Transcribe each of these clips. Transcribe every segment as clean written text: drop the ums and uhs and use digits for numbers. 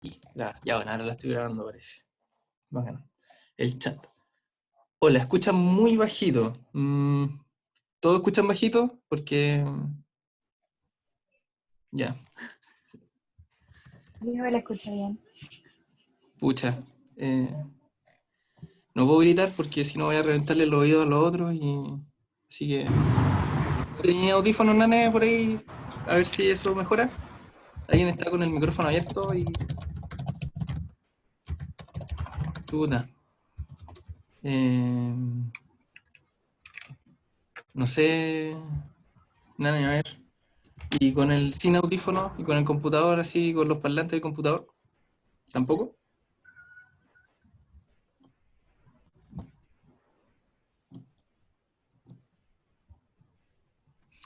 Ya, bueno, ahora la estoy grabando, parece. Bacán. El chat. Hola, escuchan muy bajito. ¿Todos escuchan bajito? Porque. Ya, Yo me la escucho bien. pucha. No puedo gritar porque si no voy a reventarle los oídos a los otros. Así que. ¿Tenía audífonos, nane, por ahí? A ver si eso mejora. Alguien está con el micrófono abierto y. Puta. Eh, no sé. Nane, a ver. ¿Y con el sin audífono? ¿Y con el computador así, con los parlantes del computador? ¿Tampoco?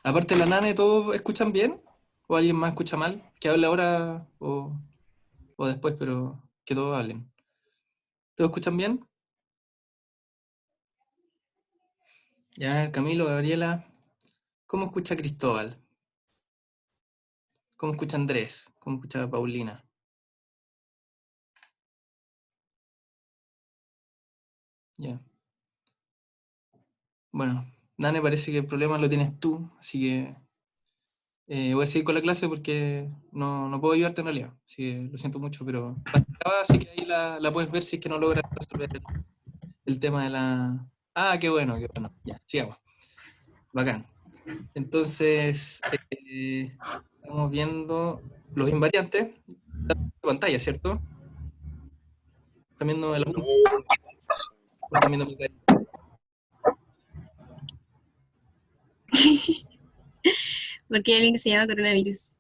Aparte de la nane, ¿todos escuchan bien? ¿O alguien más escucha mal? Que hable ahora o después, pero que todos hablen. ¿Todos escuchan bien? Ya, Camilo, Gabriela. ¿Cómo escucha Cristóbal? ¿Cómo escucha Andrés? ¿Cómo escucha Paulina? Ya. Bueno, Nane, parece que el problema lo tienes tú, así que voy a seguir con la clase porque no puedo ayudarte en realidad. Así que lo siento mucho, pero va a estar grabada, así que ahí la puedes ver si es que no logras resolver el tema de la... Ah, qué bueno, qué bueno. Ya, sigamos. Bacán. Entonces, estamos viendo los invariantes de pantalla, ¿cierto? Están viendo el apunte, o están viendo pantalla. Porque hay alguien que se llama coronavirus.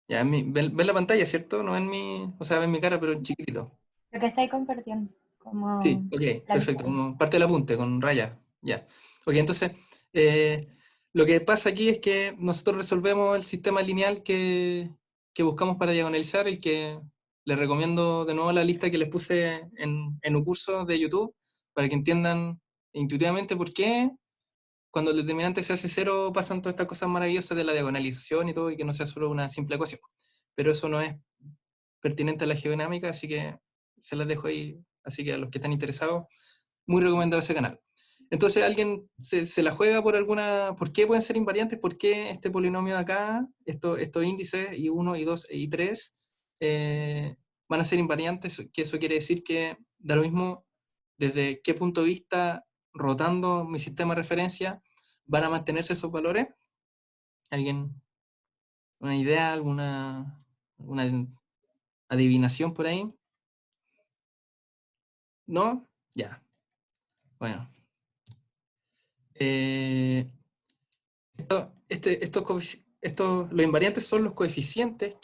Ya, ven la pantalla, ¿cierto? No ven mi, o sea, ven mi cara, pero en chiquitito. Lo que estáis compartiendo, Sí, como ok, la perfecto, ventana. como parte del apunte, con raya, ya. Ok, entonces, eh, lo que pasa aquí es que nosotros resolvemos el sistema lineal que buscamos para diagonalizar, el que les recomiendo de nuevo la lista que les puse en un curso de YouTube, para que entiendan intuitivamente por qué cuando el determinante se hace cero pasan todas estas cosas maravillosas de la diagonalización y todo, y que no sea solo una simple ecuación. Pero eso no es pertinente a la geodinámica, así que se las dejo ahí. Así que a los que están interesados, muy recomendado ese canal. Entonces, alguien se la juega por alguna. ¿Por qué pueden ser invariantes? ¿Por qué este polinomio de acá, estos índices, I1, I2 e I3, van a ser invariantes? Que eso quiere decir que da lo mismo desde qué punto de vista, rotando mi sistema de referencia, van a mantenerse esos valores. ¿Alguien? ¿Una idea? ¿Alguna adivinación por ahí? ¿No? Ya. Bueno. Eh, los invariantes son los coeficientes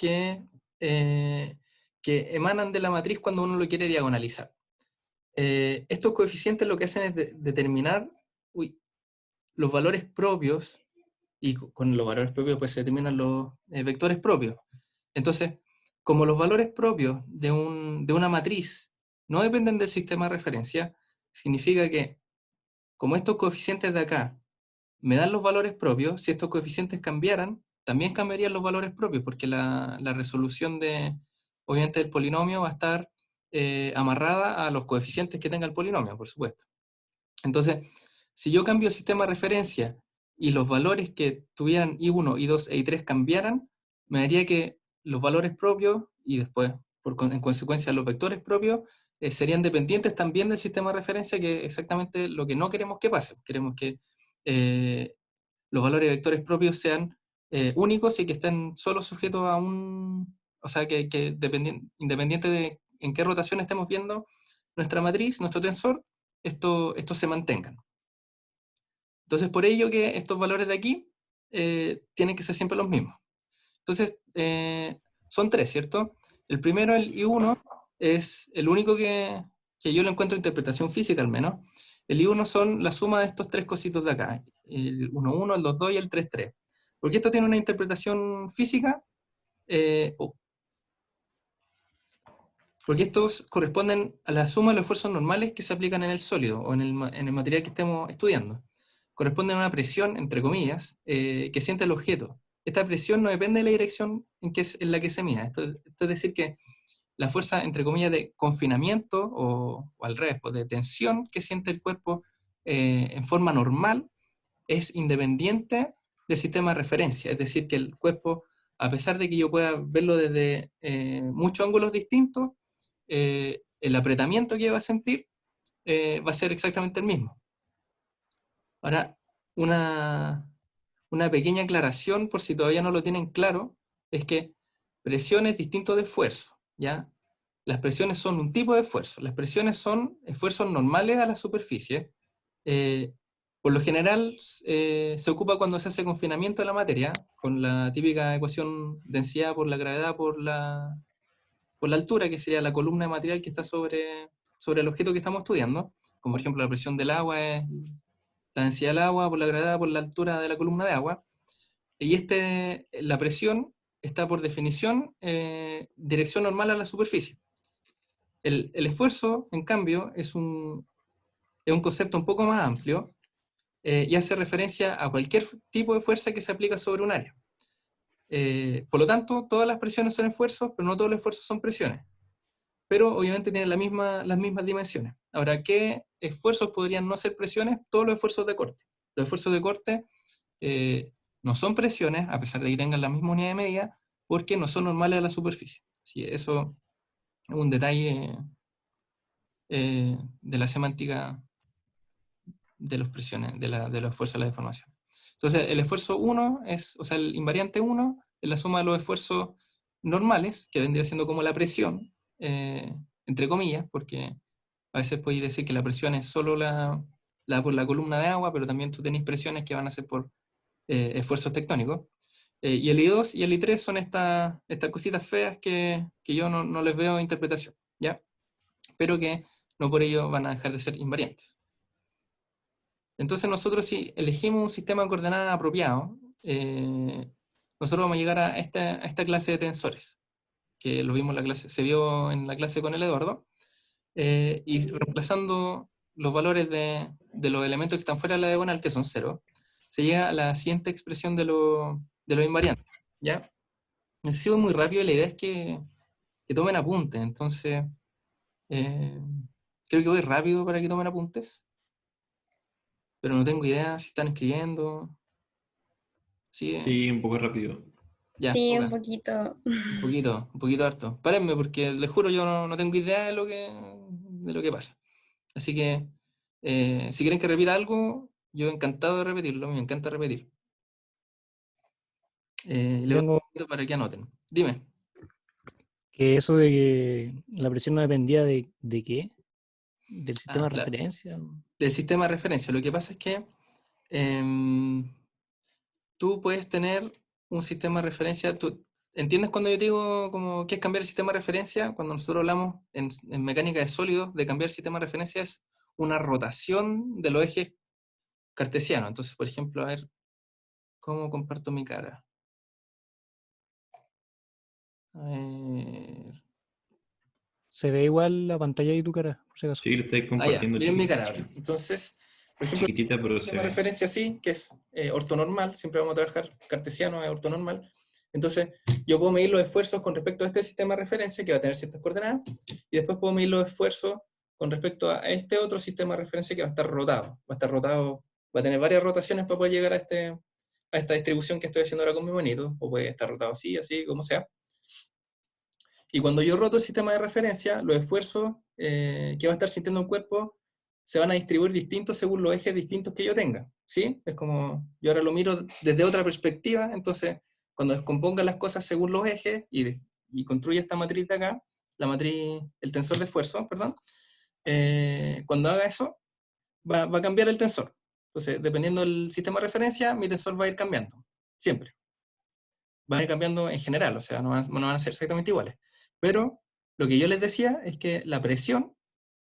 eh, que emanan de la matriz cuando uno lo quiere diagonalizar. Estos coeficientes lo que hacen es determinar los valores propios, y con los valores propios pues se determinan los vectores propios. Entonces, como los valores propios de una matriz no dependen del sistema de referencia, significa que como estos coeficientes de acá me dan los valores propios, si estos coeficientes cambiaran, también cambiarían los valores propios, porque la resolución obviamente, del polinomio va a estar amarrada a los coeficientes que tenga el polinomio, por supuesto. Entonces, si yo cambio el sistema de referencia y los valores que tuvieran I1, I2 e I3 cambiaran, me daría que los valores propios y después, en consecuencia, los vectores propios serían dependientes también del sistema de referencia, que es exactamente lo que no queremos que pase. Queremos que eh, los valores de vectores propios sean únicos y que estén solo sujetos a o sea, que independiente de en qué rotación estemos viendo nuestra matriz, nuestro tensor, estos se mantengan. Entonces, por ello que estos valores de aquí tienen que ser siempre los mismos. Entonces, son tres, ¿cierto? El primero, el I1, es el único que yo le encuentro interpretación física al menos. El I1 son la suma de estos tres cositos de acá, el 1,1, el 2,2 y el 3,3. Porque esto tiene una interpretación física, porque estos corresponden a la suma de los esfuerzos normales que se aplican en el sólido o en el material que estemos estudiando. Corresponden a una presión, entre comillas, que siente el objeto. esta presión no depende de la dirección en la que se mida. Esto es decir que la fuerza, entre comillas, de confinamiento o al revés, pues, de tensión que siente el cuerpo en forma normal es independiente del sistema de referencia. Es decir, que el cuerpo, a pesar de que yo pueda verlo desde muchos ángulos distintos, el apretamiento que va a sentir va a ser exactamente el mismo. Ahora, una pequeña aclaración, por si todavía no lo tienen claro, es que presión es distinto de esfuerzo, ¿ya? Las presiones son un tipo de esfuerzo. Las presiones son esfuerzos normales a la superficie. Eh, por lo general, se ocupa cuando se hace confinamiento de la materia, con la típica ecuación densidad por la gravedad por la altura, que sería la columna de material que está sobre el objeto que estamos estudiando. Como por ejemplo la presión del agua es la densidad del agua por la gravedad por la altura de la columna de agua. Y la presión está por definición dirección normal a la superficie. El esfuerzo, en cambio, es un concepto un poco más amplio y hace referencia a cualquier tipo de fuerza que se aplica sobre un área. Por lo tanto, todas las presiones son esfuerzos, pero no todos los esfuerzos son presiones. Pero obviamente tienen las mismas dimensiones. Ahora, ¿qué esfuerzos podrían no ser presiones? Todos los esfuerzos de corte. Los esfuerzos de corte no son presiones, a pesar de que tengan la misma unidad de medida, porque no son normales a la superficie. Sí, eso es un detalle de la semántica de las presiones, de los esfuerzos de la deformación. Entonces, el esfuerzo 1 o sea, el invariante 1 es la suma de los esfuerzos normales, que vendría siendo como la presión, entre comillas, porque a veces podéis decir que la presión es solo por la columna de agua, pero también tú tenéis presiones que van a ser por esfuerzos tectónicos. Y el I2 y el I3 son estas cositas feas que yo no les veo interpretación, ¿ya? Pero que no por ello van a dejar de ser invariantes. Entonces nosotros, si elegimos un sistema de coordenadas apropiado, nosotros vamos a llegar a esta clase de tensores, que lo vimos se vio en la clase con el Eduardo, y reemplazando los valores de los elementos que están fuera de la diagonal, que son 0, se llega a la siguiente expresión de los invariantes, ¿ya? Me sigo muy rápido y la idea es que tomen apuntes, entonces eh, creo que voy rápido para que tomen apuntes, pero no tengo idea si están escribiendo. Sí, Sí, un poco rápido. ya, Sí, un ok. poquito. Un poquito harto. Párenme porque les juro yo no tengo idea de lo que pasa. Así que si quieren que repita algo, yo encantado de repetirlo, me encanta repetir. Les voy a dar un Tengo poquito para que anoten. Dime. que eso de que la presión no dependía de qué, del sistema de Claro. referencia. Del sistema de referencia. Lo que pasa es que tú puedes tener un sistema de referencia. ¿Entiendes cuando yo te digo como qué es cambiar el sistema de referencia? Cuando nosotros hablamos en mecánica de sólidos de cambiar el sistema de referencia es una rotación de los ejes cartesianos. Entonces, por ejemplo, a ver, ¿cómo comparto mi cara? A ver. Se ve igual la pantalla de tu cara, por si acaso. Sí, lo estáis Ya, compartiendo, miren mi chiquitita. cara ahora. Entonces, por ejemplo, Chiquitita, pero se sistema de ve. referencia así, que es ortonormal, siempre vamos a trabajar cartesiano, es ortonormal. Entonces, yo puedo medir los esfuerzos con respecto a este sistema de referencia, que va a tener ciertas coordenadas, y después puedo medir los esfuerzos con respecto a este otro sistema de referencia que va a estar rotado. Va a estar rotado, va a tener varias rotaciones para poder llegar a esta distribución que estoy haciendo ahora con mi monito, o puede estar rotado así, así, como sea. Y cuando yo roto el sistema de referencia, los esfuerzos que va a estar sintiendo el cuerpo se van a distribuir distintos según los ejes distintos que yo tenga, ¿sí? Es como, yo ahora lo miro desde otra perspectiva, entonces, cuando descomponga las cosas según los ejes y construya esta matriz de acá, el tensor de esfuerzo, perdón, cuando haga eso, va a cambiar el tensor. Entonces, dependiendo del sistema de referencia, mi tensor va a ir cambiando, siempre. Van a ir cambiando en general, o sea, no van a ser exactamente iguales. Pero lo que yo les decía es que la presión,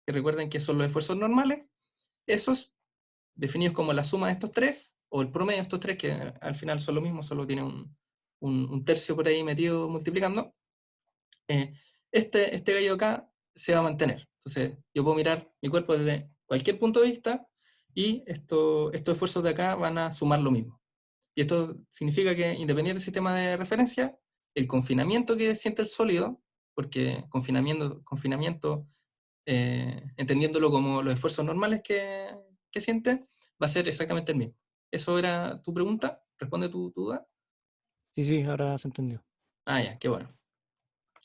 que recuerden que son los esfuerzos normales, esos definidos como la suma de estos tres, o el promedio de estos tres, que al final son lo mismo, solo tiene un tercio por ahí metido multiplicando, este gallo acá se va a mantener. Entonces yo puedo mirar mi cuerpo desde cualquier punto de vista y estos esfuerzos de acá van a sumar lo mismo. Y esto significa que, independiente del sistema de referencia, el confinamiento que siente el sólido, porque confinamiento entendiéndolo como los esfuerzos normales que siente, va a ser exactamente el mismo. ¿Eso era tu pregunta? ¿Responde tu duda? Sí, sí, ahora se entendió. Ah, ya, qué bueno.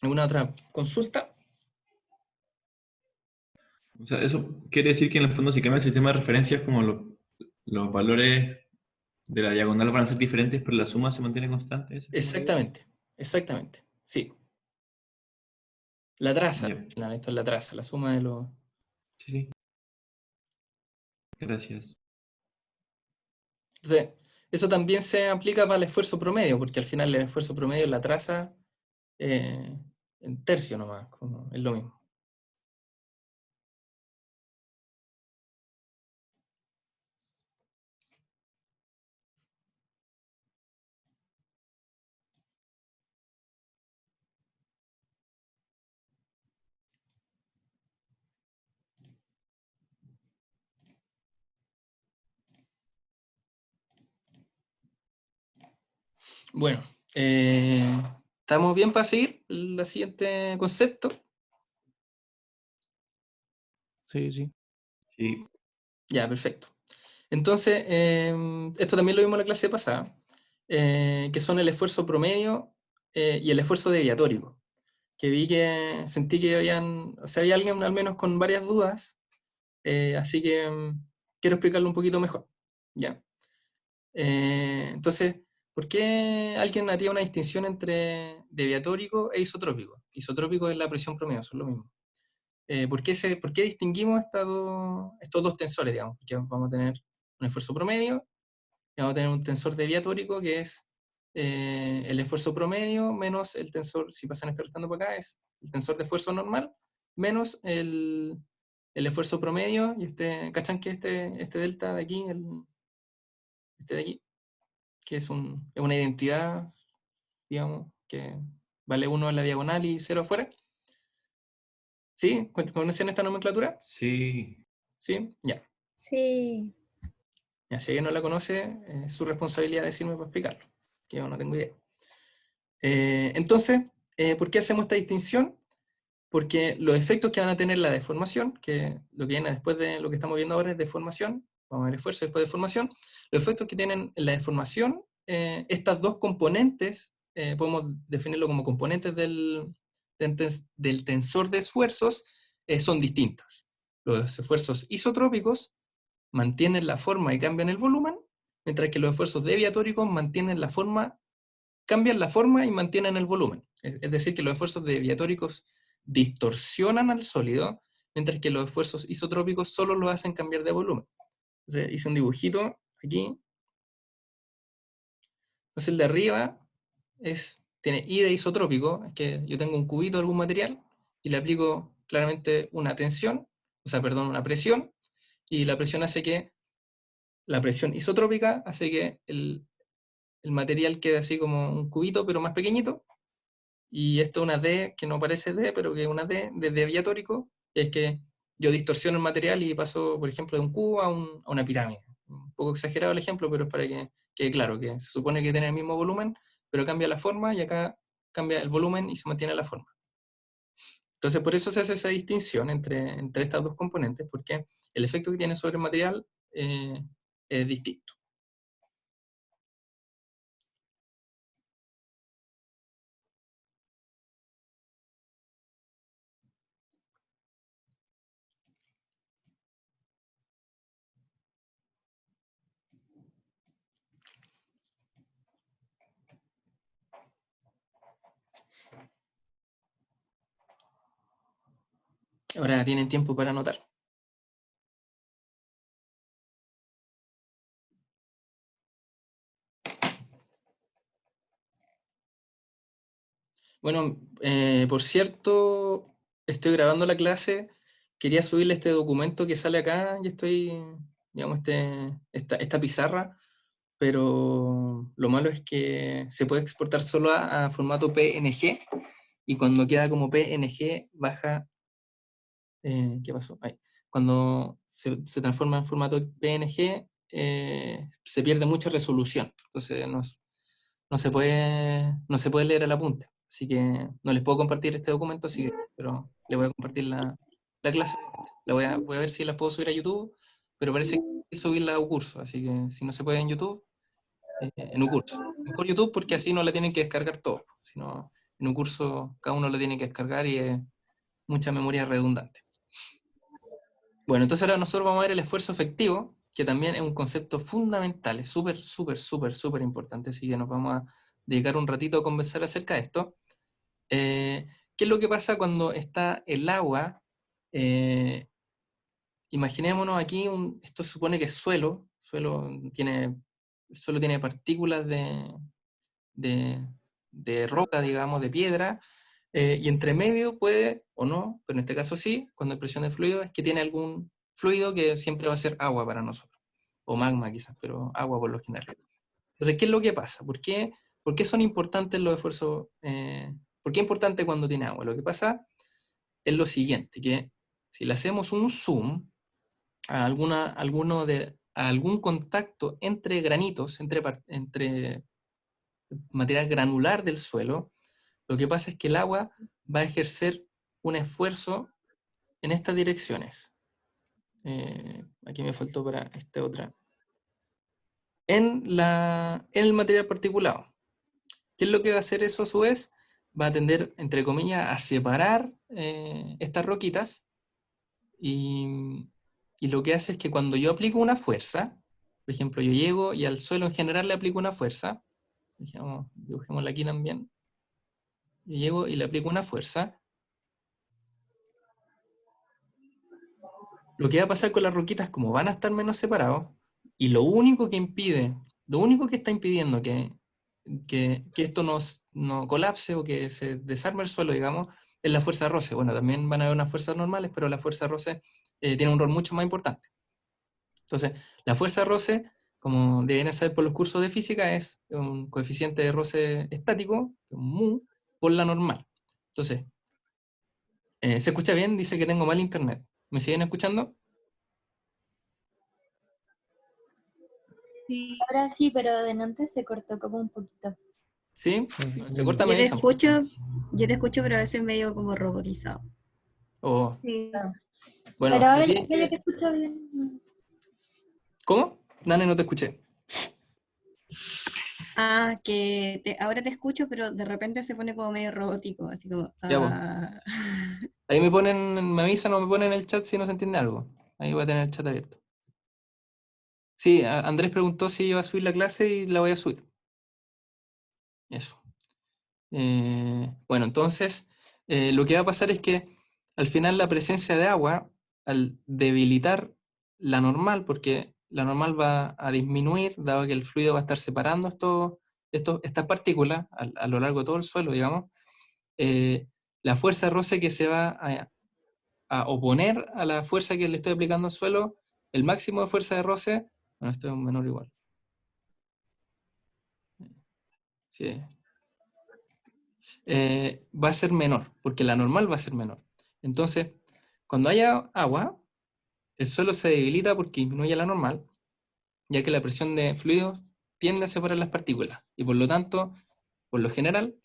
¿Alguna otra consulta? O sea, eso quiere decir que en el fondo si cambia el sistema de referencia es como los valores de la diagonal van a ser diferentes, pero la suma se mantiene constante. ¿Esa es como la idea? Exactamente, exactamente. Sí. La traza, Ya. al final, esto es la traza, la suma de los... Sí, sí. Gracias. Entonces, eso también se aplica para el esfuerzo promedio, porque al final el esfuerzo promedio es la traza en tercio nomás, es lo mismo. Bueno, ¿estamos bien para seguir el siguiente concepto? Sí, sí. Sí. Ya, perfecto. Entonces, esto también lo vimos en la clase pasada, que son el esfuerzo promedio y el esfuerzo deviatórico. Que sentí que o sea, había alguien al menos con varias dudas, así que quiero explicarlo un poquito mejor. ¿Ya? Entonces, ¿por qué alguien haría una distinción entre deviatórico e isotrópico? Isotrópico es la presión promedio, son lo mismo. ¿Por qué distinguimos estos dos tensores, digamos? Porque vamos a tener un esfuerzo promedio y vamos a tener un tensor deviatórico que es el esfuerzo promedio menos el tensor, si pasan esto restando por acá, es el tensor de esfuerzo normal menos el esfuerzo promedio y ¿cachan que este delta de aquí, este de aquí, que es una identidad, digamos, que vale 1 en la diagonal y 0 afuera? ¿Sí? ¿Conocen esta nomenclatura? Sí. ¿Sí? Ya. Sí. Ya, si alguien no la conoce, es su responsabilidad decirme para explicarlo, que yo no tengo idea. Entonces, ¿por qué hacemos esta distinción? Porque los efectos que van a tener la deformación, que lo que viene después de lo que estamos viendo ahora es deformación, vamos a ver esfuerzo después de deformación, los efectos que tienen en la deformación, estas dos componentes, podemos definirlo como componentes del tensor de esfuerzos, son distintas. Los esfuerzos isotrópicos mantienen la forma y cambian el volumen, mientras que los esfuerzos deviatóricos cambian la forma y mantienen el volumen. Es decir, que los esfuerzos deviatóricos distorsionan al sólido, mientras que los esfuerzos isotrópicos solo lo hacen cambiar de volumen. Entonces hice un dibujito aquí. Entonces el de arriba tiene I de isotrópico, es que yo tengo un cubito de algún material y le aplico claramente una tensión, una presión, y la presión hace que la presión isotrópica hace que el material quede así como un cubito, pero más pequeñito. Y esto es una D que no parece D, pero que es una D de deviatórico. Es que yo distorsiono el material y paso, por ejemplo, de un cubo a una pirámide. Un poco exagerado el ejemplo, pero es para que quede claro que se supone que tiene el mismo volumen, pero cambia la forma y acá cambia el volumen y se mantiene la forma. Entonces, por eso se hace esa distinción entre estas dos componentes, porque el efecto que tiene sobre el material es distinto. Ahora tienen tiempo para anotar. Bueno, por cierto, estoy grabando la clase. Quería subirle este documento que sale acá y digamos, esta pizarra, pero lo malo es que se puede exportar solo a formato PNG y cuando queda como PNG baja. ¿Qué pasó? Ahí. Cuando se transforma en formato PNG, se pierde mucha resolución. Entonces no se puede leer el apunte. Así que no les puedo compartir este documento, pero les voy a compartir la clase. Voy a ver si las puedo subir a YouTube, pero parece que hay que subirla a Ucurso. Así que si no se puede en YouTube, en Ucurso. Mejor YouTube porque así no la tienen que descargar todos. Sino en Ucurso cada uno la tiene que descargar y es mucha memoria redundante. Bueno, entonces ahora nosotros vamos a ver el esfuerzo efectivo, que también es un concepto fundamental, es súper, súper, súper, súper importante, así que nos vamos a dedicar un ratito a conversar acerca de esto. ¿Qué es lo que pasa cuando está el agua? Imaginémonos aquí, esto se supone que es suelo, el suelo tiene partículas de roca, digamos, de piedra, y entre medio puede, o no, pero en este caso sí, cuando hay presión de fluido, es que tiene algún fluido que siempre va a ser agua para nosotros, o magma quizás, pero agua por lo general. Entonces, ¿qué es lo que pasa? ¿Por qué son importantes los esfuerzos? ¿Por qué es importante cuando tiene agua? Lo que pasa es lo siguiente, que si le hacemos un zoom a algún contacto entre granitos, entre material granular del suelo, lo que pasa es que el agua va a ejercer un esfuerzo en estas direcciones. Aquí me faltó para esta otra. En el material particulado. ¿Qué es lo que va a hacer eso a su vez? Va a tender, entre comillas, a separar estas roquitas y lo que hace es que cuando yo aplico una fuerza, por ejemplo, yo llego y al suelo en general le aplico una fuerza, dibujémosla aquí también, yo llego y le aplico una fuerza, lo que va a pasar con las roquitas, como van a estar menos separados, y lo único que está impidiendo que esto no colapse o que se desarme el suelo, digamos, es la fuerza de roce. Bueno, también van a haber unas fuerzas normales, pero la fuerza de roce tiene un rol mucho más importante. Entonces, la fuerza de roce, como deben saber por los cursos de física, es un coeficiente de roce estático, un mu, por la normal. Entonces, ¿se escucha bien? Dice que tengo mal internet. ¿Me siguen escuchando? Sí. Ahora sí, pero de antes se cortó como un poquito. ¿Sí? Sí. Se corta, Yo me te dicen. escucho, pero a veces medio como robotizado. Oh, Sí. bueno, Pero ahora aquí- yo te escucho bien. ¿Cómo? Dani, no te escuché. Ah, que ahora te escucho, pero de repente se pone como medio robótico, así como... Ya, pues. ah. Ahí me avisan o me ponen en el chat si no se entiende algo. Ahí voy a tener el chat abierto. Sí, Andrés preguntó si iba a subir la clase y la voy a subir. Eso. Bueno, entonces, lo que va a pasar es que al final la presencia de agua, al debilitar la normal, porque la normal va a disminuir, dado que el fluido va a estar separando estas partículas a lo largo de todo el suelo, digamos, la fuerza de roce que se va a oponer a la fuerza que le estoy aplicando al suelo, el máximo de fuerza de roce, bueno, esto es un menor igual. Sí. Va a ser menor, porque la normal va a ser menor. Entonces, cuando haya agua, el suelo se debilita porque disminuye la normal, ya que la presión de fluidos tiende a separar las partículas. Y por lo tanto, por lo general,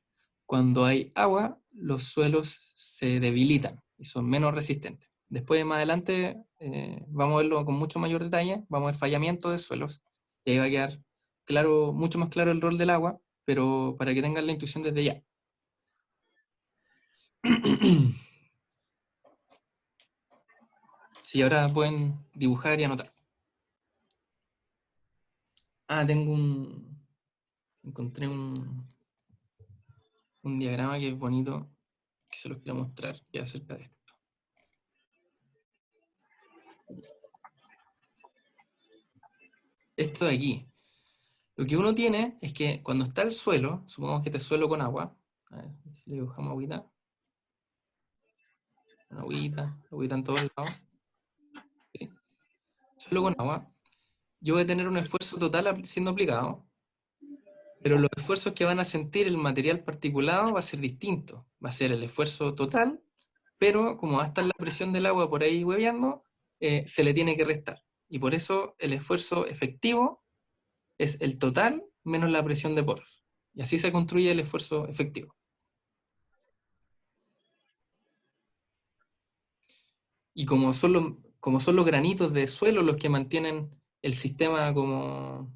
cuando hay agua, los suelos se debilitan y son menos resistentes. Después, más adelante, vamos a verlo con mucho mayor detalle, vamos a ver fallamiento de suelos, y ahí va a quedar claro, mucho más claro el rol del agua, pero para que tengan la intuición desde ya. Sí, ahora pueden dibujar y anotar. Ah, encontré un diagrama que es bonito, que se los quiero mostrar, que es acerca de esto. Esto de aquí. Lo que uno tiene es que cuando está el suelo, supongamos que este suelo con agua, a ver si le dibujamos agüita, una agüita en todos lados, ¿sí? Suelo con agua, yo voy a tener un esfuerzo total siendo aplicado, pero los esfuerzos que van a sentir el material particulado va a ser distinto. Va a ser el esfuerzo total, pero como va a estar la presión del agua por ahí hueveando, se le tiene que restar. Y por eso el esfuerzo efectivo es el total menos la presión de poros. Y así se construye el esfuerzo efectivo. Y como son los granitos de suelo los que mantienen el sistema como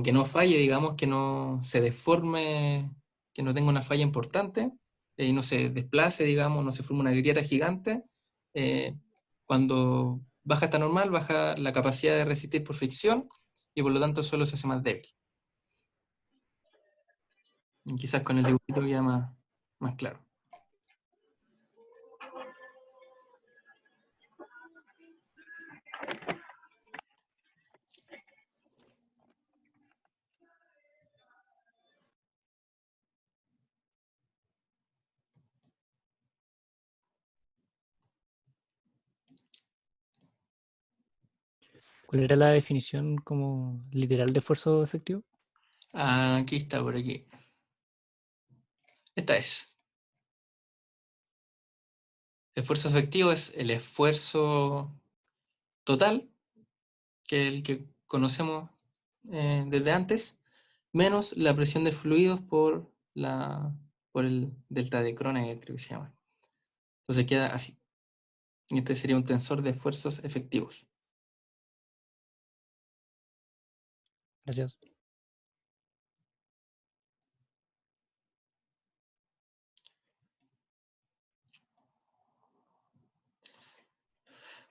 que no falle, digamos, que no se deforme, que no tenga una falla importante, y no se desplace, digamos, no se forme una grieta gigante, cuando baja hasta normal, baja la capacidad de resistir por fricción, y por lo tanto el suelo se hace más débil. Y quizás con el dibujito queda más claro. ¿Cuál era la definición como literal de esfuerzo efectivo? Aquí está, por aquí. Esta es. Esfuerzo efectivo es el esfuerzo total, que es el que conocemos desde antes, menos la presión de fluidos por el delta de Kronecker, creo que se llama. Entonces queda así. Y este sería un tensor de esfuerzos efectivos. Gracias.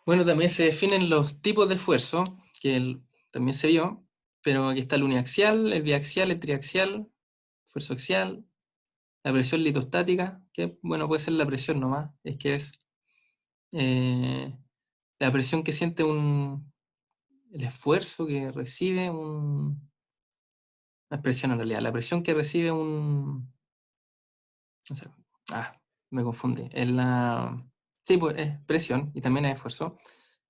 Bueno, también se definen los tipos de esfuerzo, que también se vio, pero aquí está el uniaxial, el biaxial, el triaxial, esfuerzo axial, la presión litostática, que bueno, puede ser la presión nomás, es que es la presión que siente el esfuerzo que recibe la presión en realidad, la presión que recibe no sé, me confundí, sí, pues es presión y también es esfuerzo,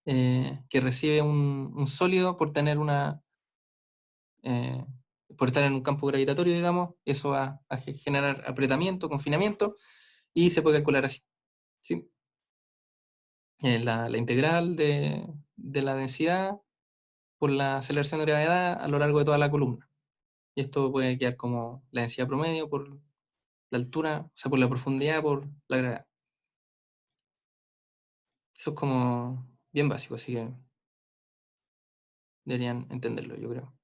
que recibe un sólido por tener por estar en un campo gravitatorio, digamos, eso va a generar apretamiento, confinamiento, y se puede calcular así, ¿sí? La integral de la densidad por la aceleración de gravedad a lo largo de toda la columna. Y esto puede quedar como la densidad promedio por la altura, o sea, por la profundidad, por la gravedad. Eso es como bien básico, así que deberían entenderlo, yo creo.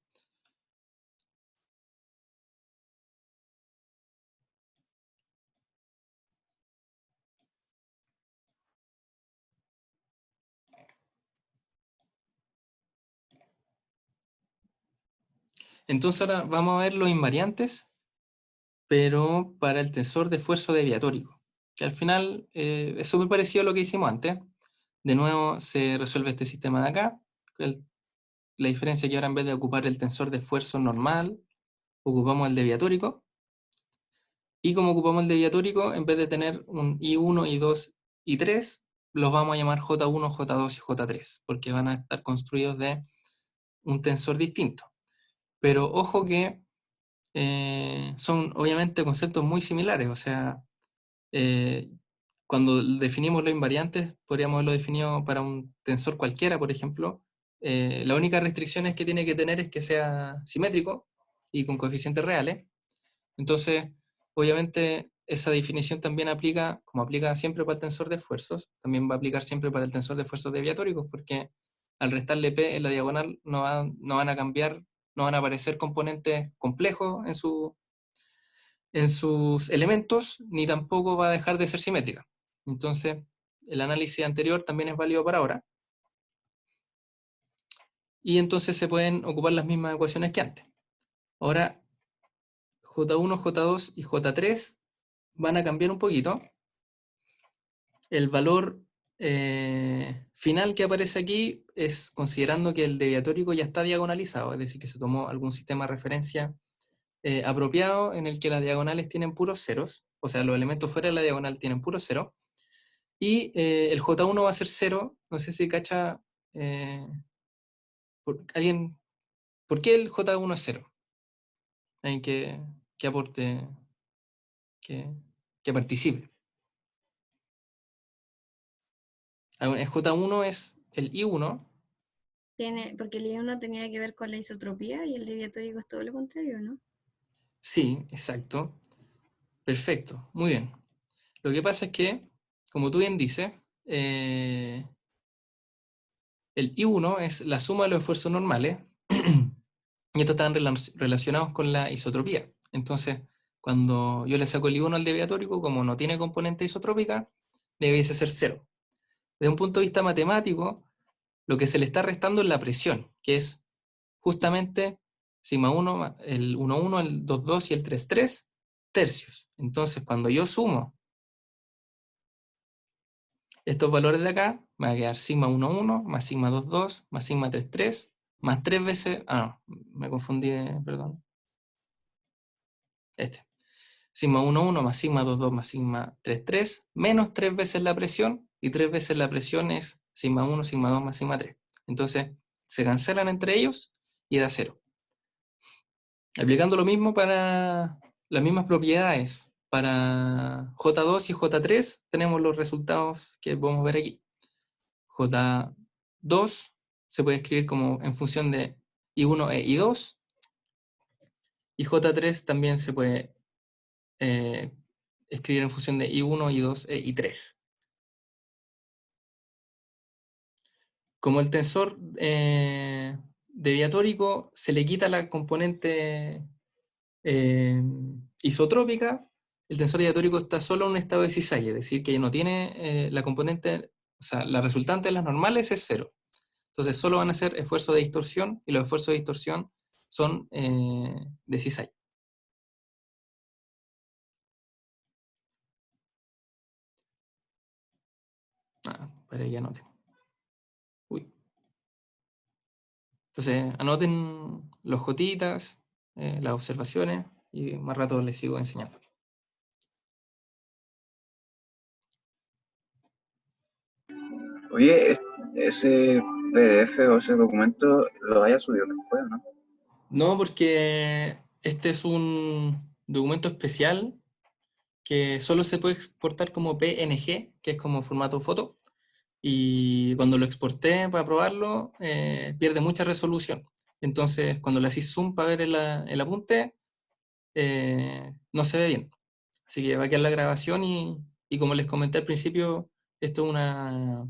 Entonces ahora vamos a ver los invariantes, pero para el tensor de esfuerzo deviatórico, que al final es súper parecido a lo que hicimos antes. De nuevo se resuelve este sistema de acá. La diferencia es que ahora en vez de ocupar el tensor de esfuerzo normal, ocupamos el deviatórico. Y como ocupamos el deviatórico, en vez de tener un I1, I2, I3, los vamos a llamar J1, J2 y J3, porque van a estar construidos de un tensor distinto. Pero ojo que son obviamente conceptos muy similares, o sea, cuando definimos los invariantes, podríamos haberlo definido para un tensor cualquiera, por ejemplo. La única restricción que tiene que tener es que sea simétrico y con coeficientes reales. Entonces, obviamente, esa definición también aplica, como aplica siempre para el tensor de esfuerzos, también va a aplicar siempre para el tensor de esfuerzos deviatóricos, porque al restarle P en la diagonal no van a cambiar, no van a aparecer componentes complejos en sus elementos, ni tampoco va a dejar de ser simétrica. Entonces, el análisis anterior también es válido para ahora. Y entonces se pueden ocupar las mismas ecuaciones que antes. Ahora, J1, J2 y J3 van a cambiar un poquito. El valor final que aparece aquí es considerando que el deviatórico ya está diagonalizado, es decir, que se tomó algún sistema de referencia apropiado en el que las diagonales tienen puros ceros, o sea, los elementos fuera de la diagonal tienen puros ceros, y el J1 va a ser 0, no sé si cacha, ¿alguien? ¿Por qué el J1 es 0? Alguien que aporte, que participe. El J1 es el I1, Porque el I1 tenía que ver con la isotropía y el deviatórico es todo lo contrario, ¿no? Sí, exacto. Perfecto, muy bien. Lo que pasa es que, como tú bien dices, el I1 es la suma de los esfuerzos normales y estos están relacionados con la isotropía. Entonces, cuando yo le saco el I1 al deviatórico, como no tiene componente isotrópica, debiese ser cero. Desde un punto de vista matemático, lo que se le está restando es la presión, que es justamente sigma 1, el 1, 1, el 2, 2 y el 3, 3 tercios. Entonces, cuando yo sumo estos valores de acá, me va a quedar sigma 1, 1, más sigma 2, 2, más sigma 3, 3, más 3 veces, no, me confundí, perdón. Sigma 1, 1, más sigma 2, 2, más sigma 3, 3, menos 3 veces la presión, y 3 veces la presión es sigma 1, sigma 2, más sigma 3. Entonces, se cancelan entre ellos y da 0. Aplicando lo mismo para las mismas propiedades, para J2 y J3 tenemos los resultados que podemos ver aquí. J2 se puede escribir como en función de I1 e I2, y J3 también se puede escribir en función de I1, I2 e I3. Como el tensor deviatórico se le quita la componente isotrópica, el tensor deviatórico está solo en un estado de cisalle, es decir, que no tiene la componente, o sea, la resultante de las normales es 0. Entonces solo van a ser esfuerzos de distorsión, y los esfuerzos de distorsión son de cisalle. Para que anoten. Uy. Entonces anoten los jotitas, las observaciones, y más rato les sigo enseñando. Oye, ese PDF o ese documento lo haya subido después, ¿no? No, porque este es un documento especial que solo se puede exportar como PNG, que es como formato foto, y cuando lo exporté para probarlo, pierde mucha resolución. Entonces, cuando le hacís zoom para ver el apunte, no se ve bien. Así que va a quedar la grabación, y como les comenté al principio, esto es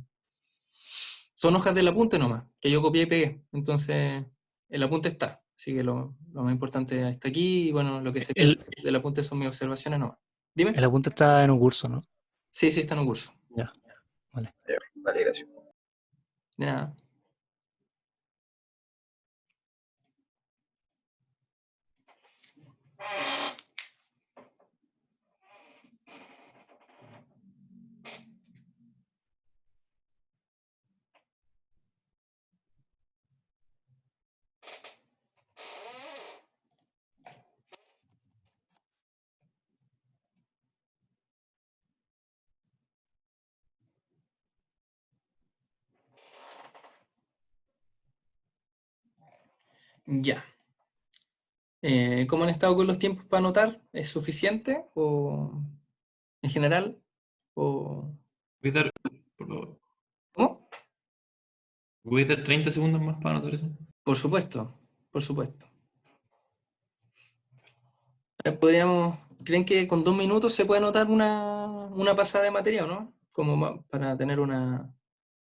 son hojas del apunte nomás, que yo copié y pegué. Entonces, el apunte está. Así que lo más importante está aquí, y bueno, lo que se pierde del apunte son mis observaciones nomás. Dime. El apunte está en un curso, ¿no? Sí, está en un curso. Ya, vale. Ya, vale, gracias. De nada. Ya. ¿Cómo han estado con los tiempos para anotar? ¿Es suficiente? ¿O en general? ¿O Voy a dar, por favor, cómo? voy a dar 30 segundos más para anotar eso. Por supuesto, por supuesto. ¿Creen que con 2 minutos se puede anotar una pasada de material, no? Como para tener una...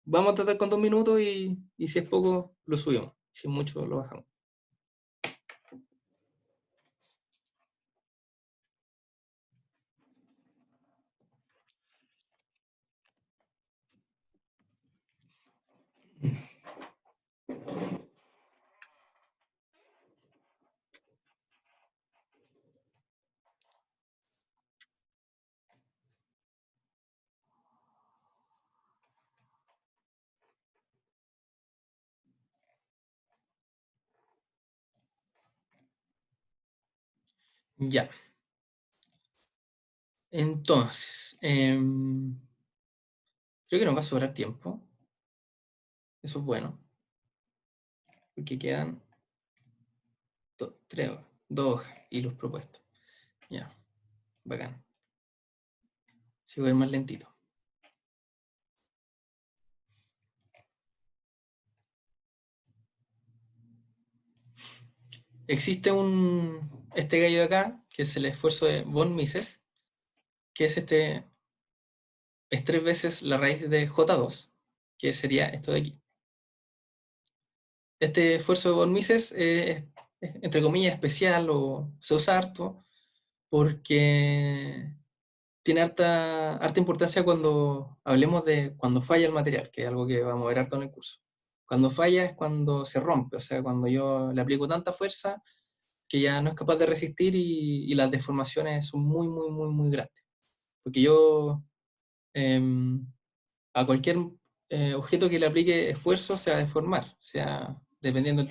Vamos a tratar con 2 minutos, y si es poco, lo subimos. Si es mucho, lo bajamos. Ya. Entonces, creo que nos va a sobrar tiempo. Eso es bueno. Porque quedan 2 hojas y los propuestos. Ya, bacán. Si voy a ir más lentito. existe este gallo de acá, que es el esfuerzo de von Mises, que es 3 veces la raíz de J2, que sería esto de aquí. Este esfuerzo de von Mises es, entre comillas, especial o se usa harto porque tiene harta importancia cuando hablemos de cuando falla el material, que es algo que vamos a ver harto en el curso. Cuando falla es cuando se rompe, o sea, cuando yo le aplico tanta fuerza que ya no es capaz de resistir y las deformaciones son muy, muy, muy, muy grandes. Porque yo a cualquier objeto que le aplique esfuerzo se va a deformar, o sea, dependiendo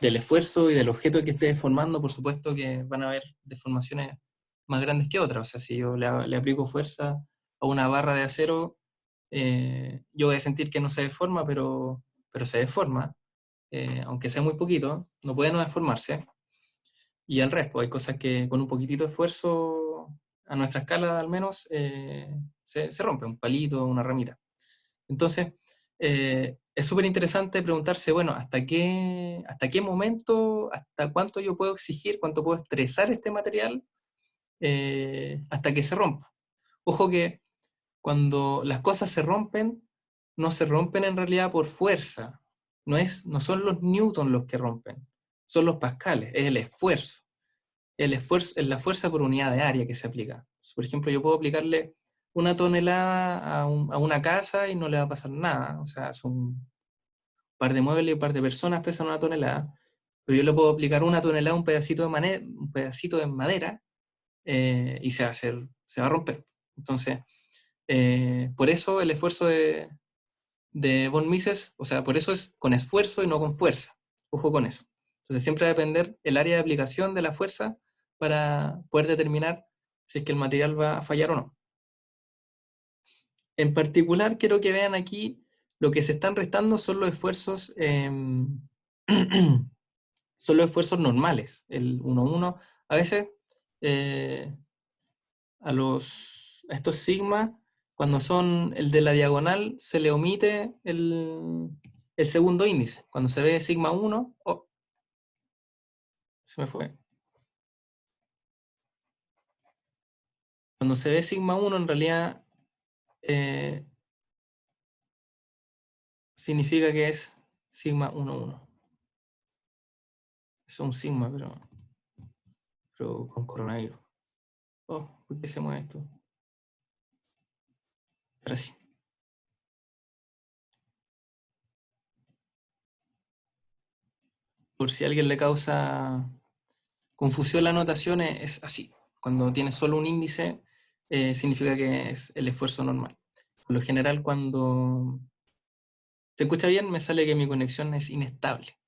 del esfuerzo y del objeto que esté deformando, por supuesto que van a haber deformaciones más grandes que otras. O sea, si yo le aplico fuerza a una barra de acero, yo voy a sentir que no se deforma, pero se deforma, aunque sea muy poquito, no puede no deformarse. Y al revés, pues hay cosas que con un poquitito de esfuerzo, a nuestra escala al menos, se rompe, un palito, una ramita. Entonces, es súper interesante preguntarse, bueno, ¿hasta qué momento, hasta cuánto yo puedo exigir, cuánto puedo estresar este material hasta que se rompa? Ojo que cuando las cosas se rompen, no se rompen en realidad por fuerza. No son los newtons los que rompen, son los pascales, es el esfuerzo. El esfuerzo es la fuerza por unidad de área que se aplica. Por ejemplo, yo puedo aplicarle una tonelada a una casa y no le va a pasar nada. O sea, son un par de muebles y un par de personas pesan una tonelada, pero yo le puedo aplicar una tonelada a un pedacito de madera y se va a romper. Entonces, por eso el esfuerzo de von Mises, o sea, por eso es con esfuerzo y no con fuerza. Ojo con eso. Entonces siempre va a depender el área de aplicación de la fuerza para poder determinar si es que el material va a fallar o no. En particular, quiero que vean aquí lo que se están restando son los esfuerzos, son los esfuerzos normales, el 1,1. A veces a estos sigma, cuando son el de la diagonal, se le omite el segundo índice. Cuando se ve sigma 1, oh, se me fue. Cuando se ve sigma 1, en realidad significa que es sigma 1,1. Es un sigma, pero con coronavirus. Oh, ¿por qué se mueve esto? Ahora sí. Por si a alguien le causa confusión la notación, es así. Cuando tiene solo un índice, significa que es el esfuerzo normal. Por lo general, cuando se escucha bien, me sale que mi conexión es inestable.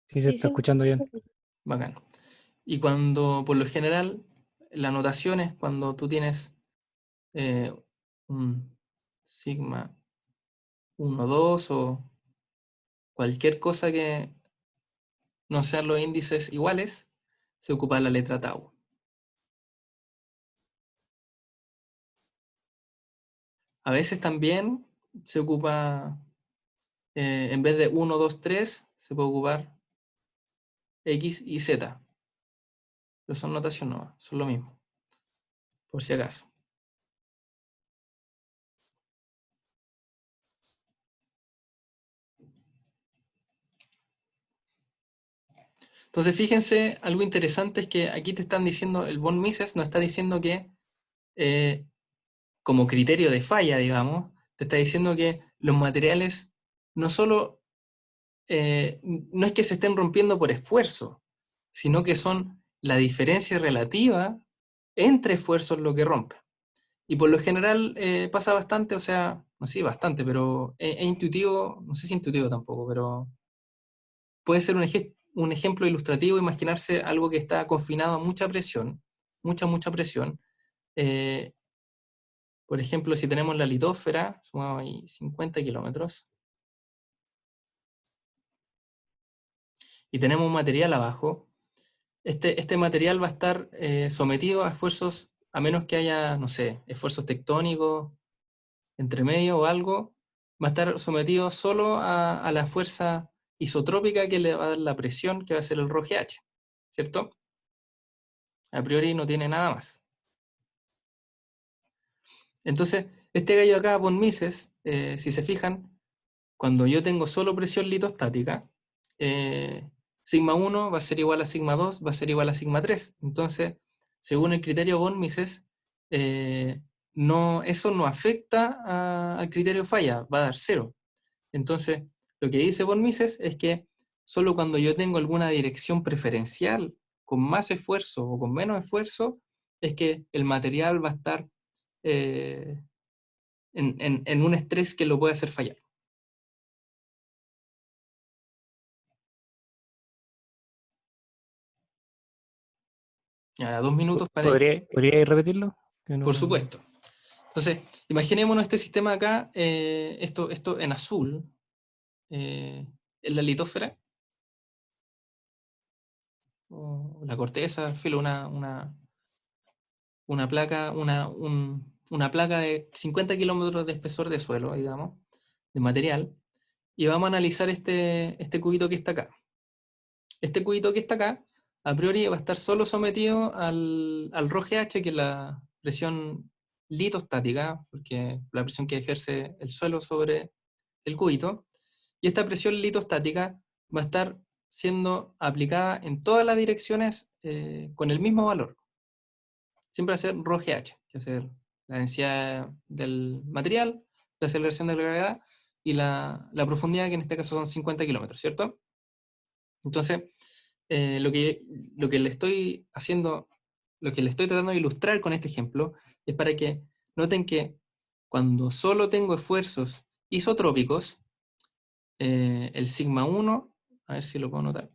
Sí, se está escuchando bien. Bacán. Y cuando, por lo general, la notación es cuando tú tienes un sigma 1, 2 o cualquier cosa que no sean los índices iguales, se ocupa la letra tau. A veces también se ocupa, en vez de 1, 2, 3, se puede ocupar X y Z. Pero son notación nueva, son lo mismo, por si acaso. Entonces, fíjense, algo interesante es que aquí te están diciendo, el von Mises nos está diciendo que, como criterio de falla, digamos, te está diciendo que los materiales no solo, no es que se estén rompiendo por esfuerzo, sino que son la diferencia relativa entre esfuerzos lo que rompe. Y por lo general pasa bastante, o sea, no sé, bastante, pero es intuitivo, no sé si intuitivo tampoco, pero puede ser un ejemplo ilustrativo, imaginarse algo que está confinado a mucha presión, mucha presión. Por ejemplo, si tenemos la litósfera, sumamos ahí 50 kilómetros, y tenemos un material abajo, este material va a estar sometido a esfuerzos, a menos que haya, no sé, esfuerzos tectónicos entre medio o algo, va a estar sometido solo a la fuerza isotrópica que le va a dar la presión que va a ser el ρGH, ¿cierto? A priori no tiene nada más. Entonces, este gallo acá, von Mises, si se fijan, cuando yo tengo solo presión litostática, sigma 1 va a ser igual a sigma 2, va a ser igual a sigma 3. Entonces, según el criterio von Mises, eso no afecta al criterio falla, va a dar 0. Entonces, lo que dice von Mises es que solo cuando yo tengo alguna dirección preferencial con más esfuerzo o con menos esfuerzo, es que el material va a estar en un estrés que lo puede hacer fallar. Ahora, 2 minutos para... ¿Podría repetirlo? Que Por no- supuesto. Entonces, imaginémonos este sistema acá, esto en azul, en la litósfera, o la corteza, filo, una placa, una placa de 50 kilómetros de espesor de suelo, digamos, de material, y vamos a analizar este cubito que está acá. Este cubito que está acá, a priori va a estar solo sometido al ρGH, que es la presión litostática, porque la presión que ejerce el suelo sobre el cubito, y esta presión litostática va a estar siendo aplicada en todas las direcciones con el mismo valor. Siempre va a ser ρGH, que va a ser la densidad del material, la aceleración de la gravedad y la profundidad, que en este caso son 50 kilómetros, ¿cierto? Entonces, lo que le estoy haciendo, lo que le estoy tratando de ilustrar con este ejemplo, es para que noten que cuando solo tengo esfuerzos isotrópicos, el sigma 1, a ver si lo puedo notar,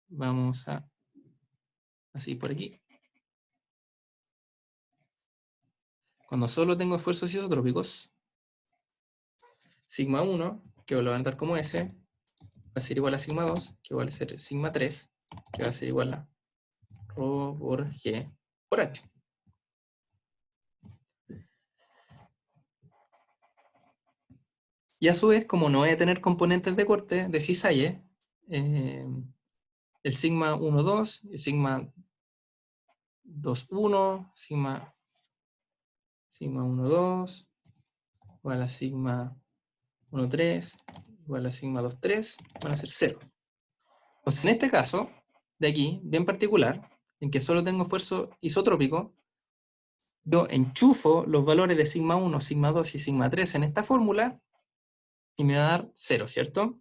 vamos a, así por aquí, cuando solo tengo esfuerzos isotrópicos, sigma 1, que lo voy a levantar como S, va a ser igual a sigma 2, que va a ser sigma 3, que va a ser igual a ρ por G por H. Y a su vez, como no voy a tener componentes de corte de cisalle, el sigma 1, 2, el sigma 2, 1, sigma 1, 2, igual a sigma 1, 3, igual a sigma 2, 3, van a ser 0. Entonces, en este caso, de aquí, bien particular, en que solo tengo esfuerzo isotrópico, yo enchufo los valores de sigma 1, sigma 2 y sigma 3 en esta fórmula y me va a dar 0, ¿cierto?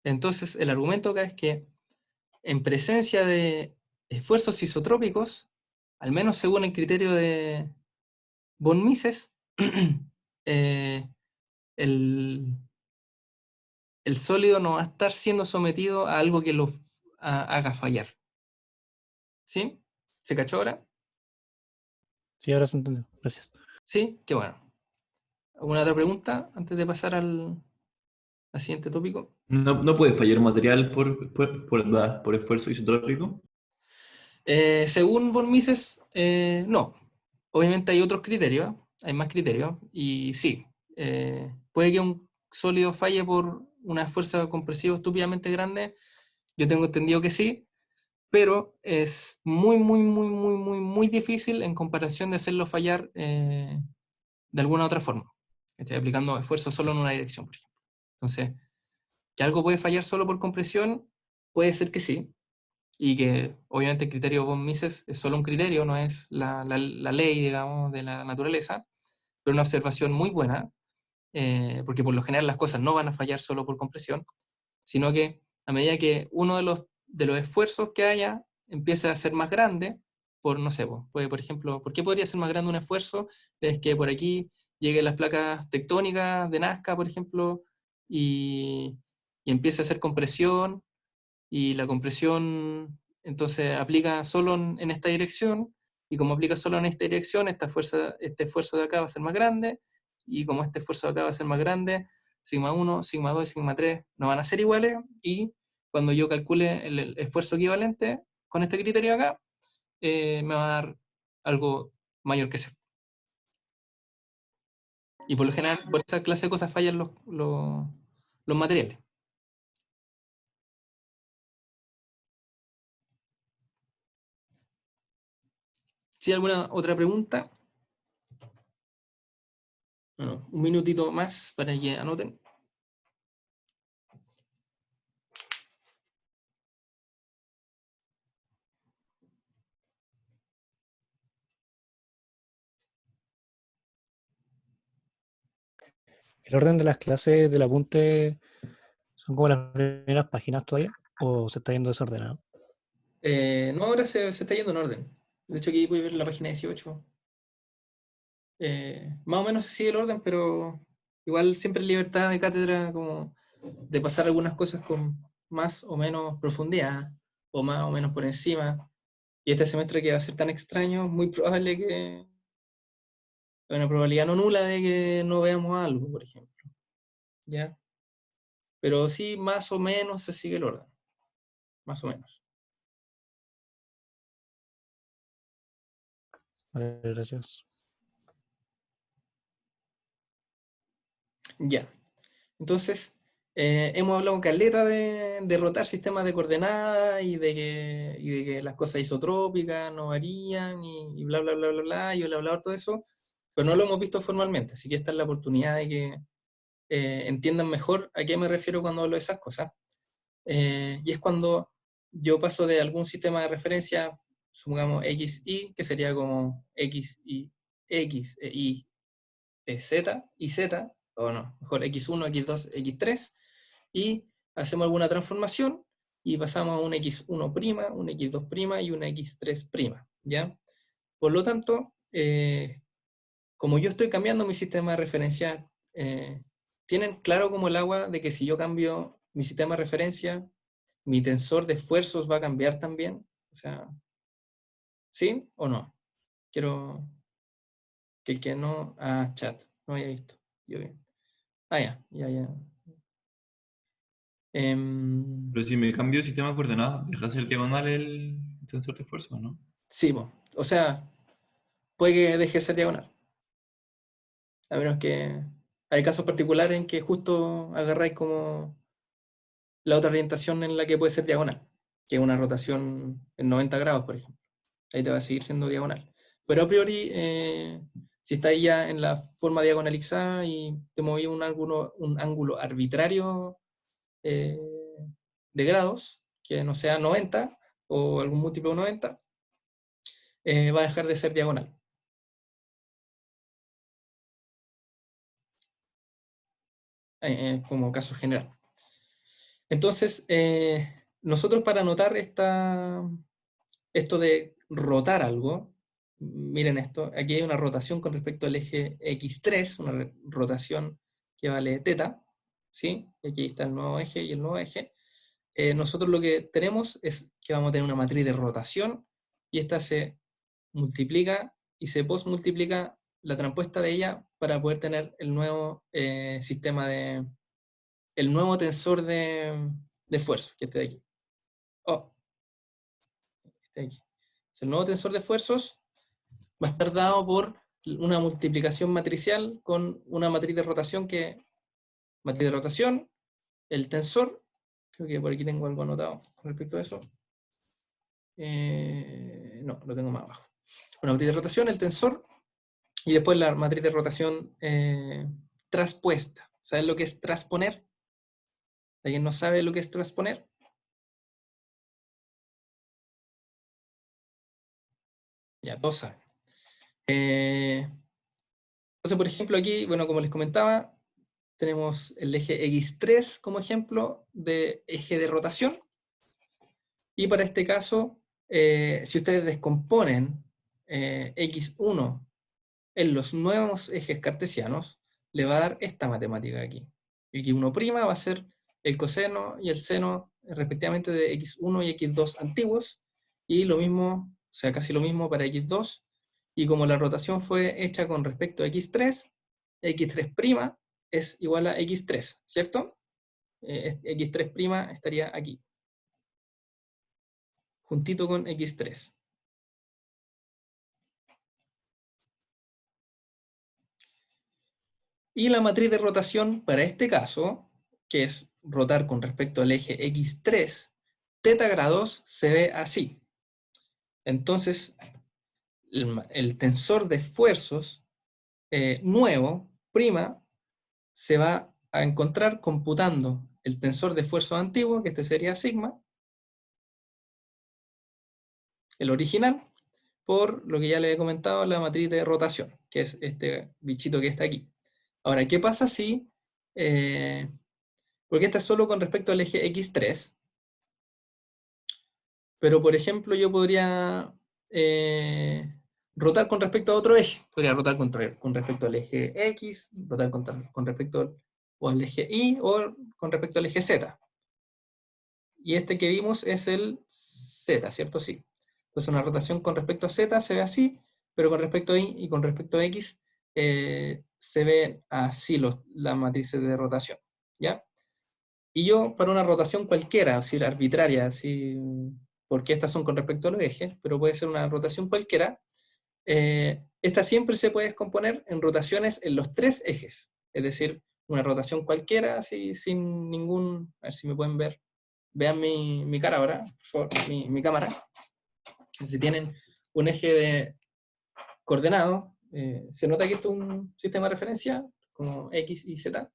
Entonces, el argumento acá es que en presencia de esfuerzos isotrópicos, al menos según el criterio de von Mises, el, el sólido no va a estar siendo sometido a algo que lo haga fallar. ¿Sí? ¿Se cachó ahora? Sí, ahora se entendió. Gracias. Sí, qué bueno. ¿Alguna otra pregunta antes de pasar al siguiente tópico? ¿No puede fallar un material por esfuerzo isotrópico? Según von Mises, no. Obviamente hay otros criterios, hay más criterios, y sí, puede que un sólido falle por una fuerza compresiva estúpidamente grande, yo tengo entendido que sí, pero es muy, muy, muy, muy, muy, muy difícil en comparación de hacerlo fallar de alguna otra forma. Estoy aplicando esfuerzo solo en una dirección, por ejemplo. Entonces, que algo puede fallar solo por compresión, puede ser que sí, y que obviamente el criterio von Mises es solo un criterio, no es la ley, digamos, de la naturaleza, pero una observación muy buena, porque por lo general las cosas no van a fallar solo por compresión, sino que a medida que uno de los esfuerzos que haya empieza a ser más grande, por, no sé, puede, por ejemplo, ¿por qué podría ser más grande un esfuerzo? Es que por aquí lleguen las placas tectónicas de Nazca, por ejemplo, y empiece a hacer compresión, y la compresión entonces aplica solo en esta dirección, y como aplica solo en esta dirección, este esfuerzo de acá va a ser más grande, y como este esfuerzo de acá va a ser más grande, sigma 1, sigma 2 y sigma 3 no van a ser iguales, y cuando yo calcule el esfuerzo equivalente con este criterio acá, me va a dar algo mayor que 0. Y por lo general, por esa clase de cosas fallan los materiales. ¿Sí alguna otra pregunta? Bueno, un minutito más para que anoten. ¿El orden de las clases del apunte son como las primeras páginas todavía? ¿O se está yendo desordenado? No, ahora se está yendo en orden. De hecho, aquí puedes ver la página 18. Más o menos se sigue el orden, pero igual siempre hay libertad de cátedra como de pasar algunas cosas con más o menos profundidad, o más o menos por encima. Y este semestre que va a ser tan extraño, muy probable que hay una probabilidad no nula de que no veamos algo, por ejemplo. ¿Ya? Pero sí, más o menos se sigue el orden. Más o menos. Vale, gracias. Ya. Entonces, hemos hablado caleta de rotar sistemas de coordenadas y de que las cosas isotrópicas no varían y bla, bla, bla, bla, bla, y bla, bla, bla, todo eso, pero no lo hemos visto formalmente, así que esta es la oportunidad de que entiendan mejor a qué me refiero cuando hablo de esas cosas. Y es cuando yo paso de algún sistema de referencia, supongamos XY, que sería como X, Y, X, Y, Z y Z, o no, mejor X1, X2, X3, y hacemos alguna transformación y pasamos a un X1', un X2' y un X3', ¿ya? Por lo tanto, como yo estoy cambiando mi sistema de referencia, ¿tienen claro como el agua de que si yo cambio mi sistema de referencia, mi tensor de esfuerzos va a cambiar también? O sea, ¿sí o no? Quiero que el que no... Ah, chat, no había visto. Yo bien. Ah, ya. Pero si me cambio de sistema de coordenadas, deja de ser diagonal el tensor de esfuerzo, ¿no? Sí, po. O sea, puede que deje de ser diagonal. A menos que hay casos particulares en que justo agarráis como la otra orientación en la que puede ser diagonal, que es una rotación en 90 grados, por ejemplo. Ahí te va a seguir siendo diagonal. Pero a priori, si estáis ya en la forma diagonalizada y te moví un ángulo arbitrario eh, de grados, que no sea 90 o algún múltiplo de 90, va a dejar de ser diagonal. Como caso general. Entonces, nosotros para notar esto de rotar algo, miren esto, aquí hay una rotación con respecto al eje X3, una rotación que vale teta, ¿sí? Aquí está el nuevo eje y el nuevo eje. Nosotros lo que tenemos es que vamos a tener una matriz de rotación y esta se multiplica y se postmultiplica la transpuesta de ella para poder tener el nuevo sistema el nuevo tensor de esfuerzo, que este de aquí. Oh, este de aquí. El nuevo tensor de esfuerzos va a estar dado por una multiplicación matricial con una matriz de rotación matriz de rotación, el tensor, creo que por aquí tengo algo anotado con respecto a eso. No, lo tengo más abajo. Una matriz de rotación, el tensor, y después la matriz de rotación traspuesta. ¿Sabes lo que es transponer? ¿Alguien no sabe lo que es transponer? Ya, todos saben. Entonces, por ejemplo, aquí, bueno, como les comentaba, tenemos el eje X3 como ejemplo de eje de rotación. Y para este caso, si ustedes descomponen X1 en los nuevos ejes cartesianos, le va a dar esta matemática aquí. X1' va a ser el coseno y el seno respectivamente de X1 y X2 antiguos, y lo mismo, o sea, casi lo mismo para X2, y como la rotación fue hecha con respecto a X3, X3' es igual a X3, ¿cierto? X3' estaría aquí, juntito con X3. Y la matriz de rotación para este caso que es rotar con respecto al eje X3, θ grados se ve así. Entonces, el tensor de esfuerzos nuevo, prima, se va a encontrar computando el tensor de esfuerzos antiguo, que este sería sigma, el original, por lo que ya le he comentado, la matriz de rotación, que es este bichito que está aquí. Ahora, ¿qué pasa si... porque esta es solo con respecto al eje X3, pero por ejemplo yo podría rotar con respecto a otro eje. Podría rotar con respecto al eje X, rotar con respecto al eje Y o con respecto al eje Z. Y este que vimos es el Z, ¿cierto? Sí. Entonces una rotación con respecto a Z se ve así, pero con respecto a Y y con respecto a X se ven así las matrices de rotación, ¿ya? Y yo, para una rotación cualquiera, es decir, arbitraria, así, porque estas son con respecto a los ejes, pero puede ser una rotación cualquiera, esta siempre se puede descomponer en rotaciones en los tres ejes. Es decir, una rotación cualquiera, así, sin ningún... A ver si me pueden ver. Vean mi cara ahora, por favor, mi cámara. Si tienen un eje de coordenado, se nota que esto es un sistema de referencia, como X y Z.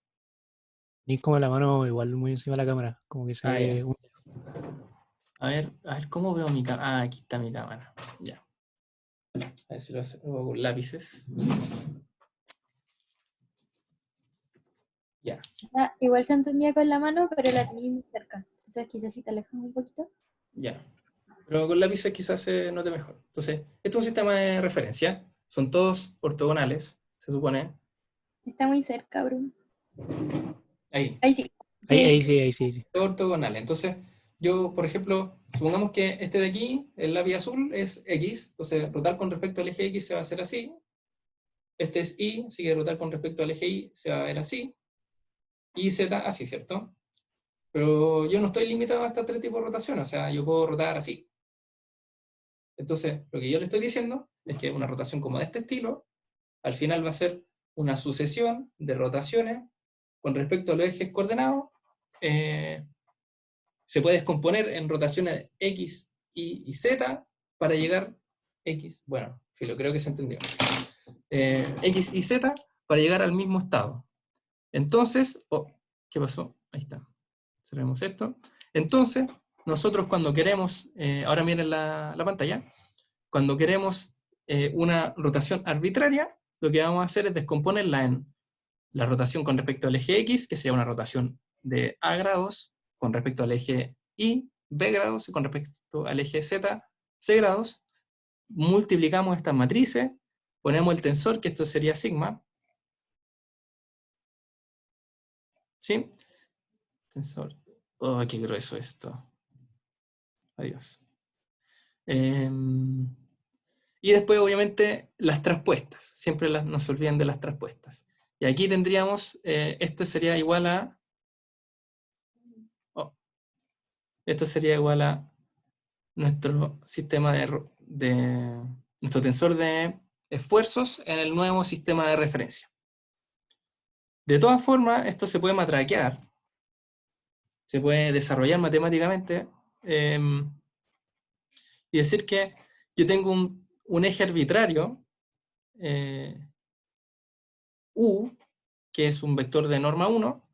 Y como la mano igual muy encima de la cámara, como que se Ah, ve ya. A ver, ¿cómo veo mi cámara? Ah, aquí está mi cámara. Ya. A ver si lo hago con lápices. Ya. O sea, igual se entendía con la mano, pero la tenía muy cerca. Entonces quizás si te alejas un poquito. Ya. Pero con lápices quizás se note mejor. Entonces, esto es un sistema de referencia. Son todos ortogonales, se supone. Está muy cerca, Bruno. Ahí. Ahí sí. Ahí sí, ahí sí, ahí sí. Ortogonales. Entonces, yo, por ejemplo, supongamos que este de aquí, el lápiz azul, es X. Entonces, rotar con respecto al eje X se va a hacer así. Este es Y, así que rotar con respecto al eje Y se va a ver así. Y Z así, ¿cierto? Pero yo no estoy limitado a estos tres tipos de rotación, o sea, yo puedo rotar así. Entonces, lo que yo le estoy diciendo es que una rotación como de este estilo, al final va a ser una sucesión de rotaciones con respecto a los ejes coordenados. Se puede descomponer en rotaciones X, Y y Z para llegar X, bueno, filo, creo que se entendió. X y Z para llegar al mismo estado. Entonces, ¿qué pasó? Ahí está. Cerremos esto. Entonces, nosotros cuando queremos, ahora miren la pantalla, cuando queremos una rotación arbitraria, lo que vamos a hacer es descomponerla en la rotación con respecto al eje X, que sería una rotación de A grados, con respecto al eje Y, B grados, y con respecto al eje Z, C grados. Multiplicamos estas matrices, ponemos el tensor, que esto sería sigma. ¿Sí? Tensor. Oh, qué grueso esto. Adiós. Y después, obviamente, las traspuestas. Siempre no se olviden de las traspuestas. Y aquí tendríamos, este sería igual a... esto sería igual a nuestro sistema nuestro tensor de esfuerzos en el nuevo sistema de referencia. De todas formas, esto se puede matraquear. Se puede desarrollar matemáticamente. Y decir que yo tengo un eje arbitrario, U, que es un vector de norma 1,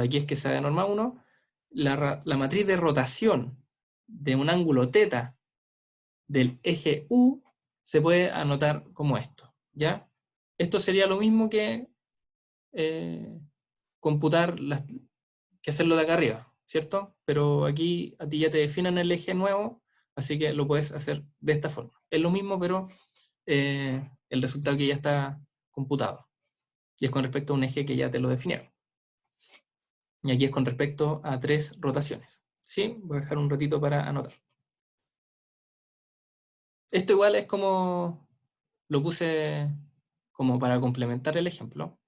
aquí es que sea de norma 1, la matriz de rotación de un ángulo θ del eje U se puede anotar como esto, ¿ya? Esto sería lo mismo que computar, que hacerlo de acá arriba, ¿cierto? Pero aquí a ti ya te definen el eje nuevo, así que lo puedes hacer de esta forma. Es lo mismo, pero el resultado que ya está computado. Y es con respecto a un eje que ya te lo definieron. Y aquí es con respecto a 3 rotaciones. ¿Sí? Voy a dejar un ratito para anotar. Esto igual es como, lo puse como para complementar el ejemplo.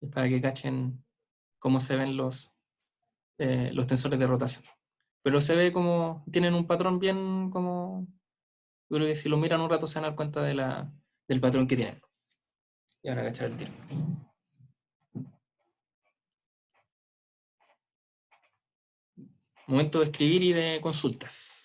Es para que cachen cómo se ven los tensores de rotación. Pero se ve como, tienen un patrón bien como, yo creo que si lo miran un rato se van a dar cuenta del patrón que tienen. Y van a cachar el tiro. Momento de escribir y de consultas.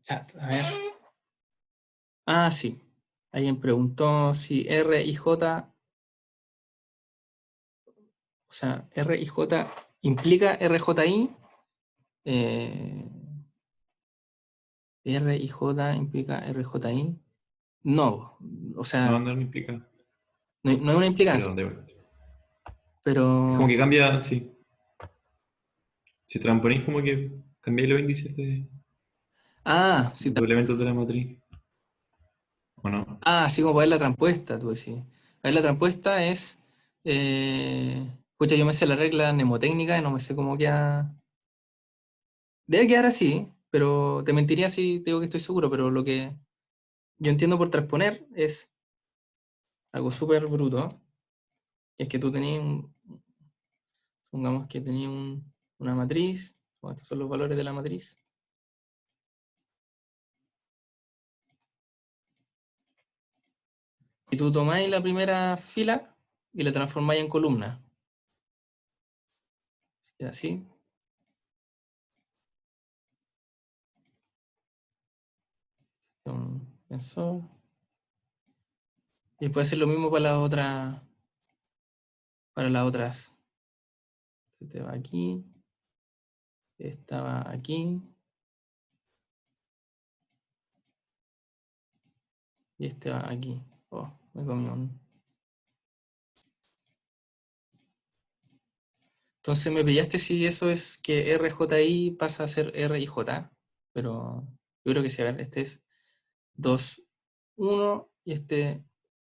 Chat, a ver. Ah, sí. Alguien preguntó si R y J, o sea, R y J implica RJI. R y J implica RJI. No, o sea, No, no me implica. no es una implicancia, Pero es pero... como que cambia, sí. Si transponís como que cambiáis los índices de Ah, sí, los elementos de la matriz. ¿O no? así como para ver la transpuesta, tú decís. Ver la transpuesta es... pucha, yo me sé la regla mnemotécnica y no me sé cómo queda... Debe quedar así, pero te mentiría si te digo que estoy seguro, pero lo que yo entiendo por transponer es algo súper bruto, que es que tú tenías supongamos que tenías una matriz, estos son los valores de la matriz, y tú tomáis la primera fila y la transformáis en columna. Y así. Tensor. Y puede hacer lo mismo para para las otras. Este va aquí. Esta va aquí. Y este va aquí. Oh, me comí un... Entonces me pillaste si eso es que RJI pasa a ser RIJ. Pero yo creo que sí, a ver, este es 2, 1 y este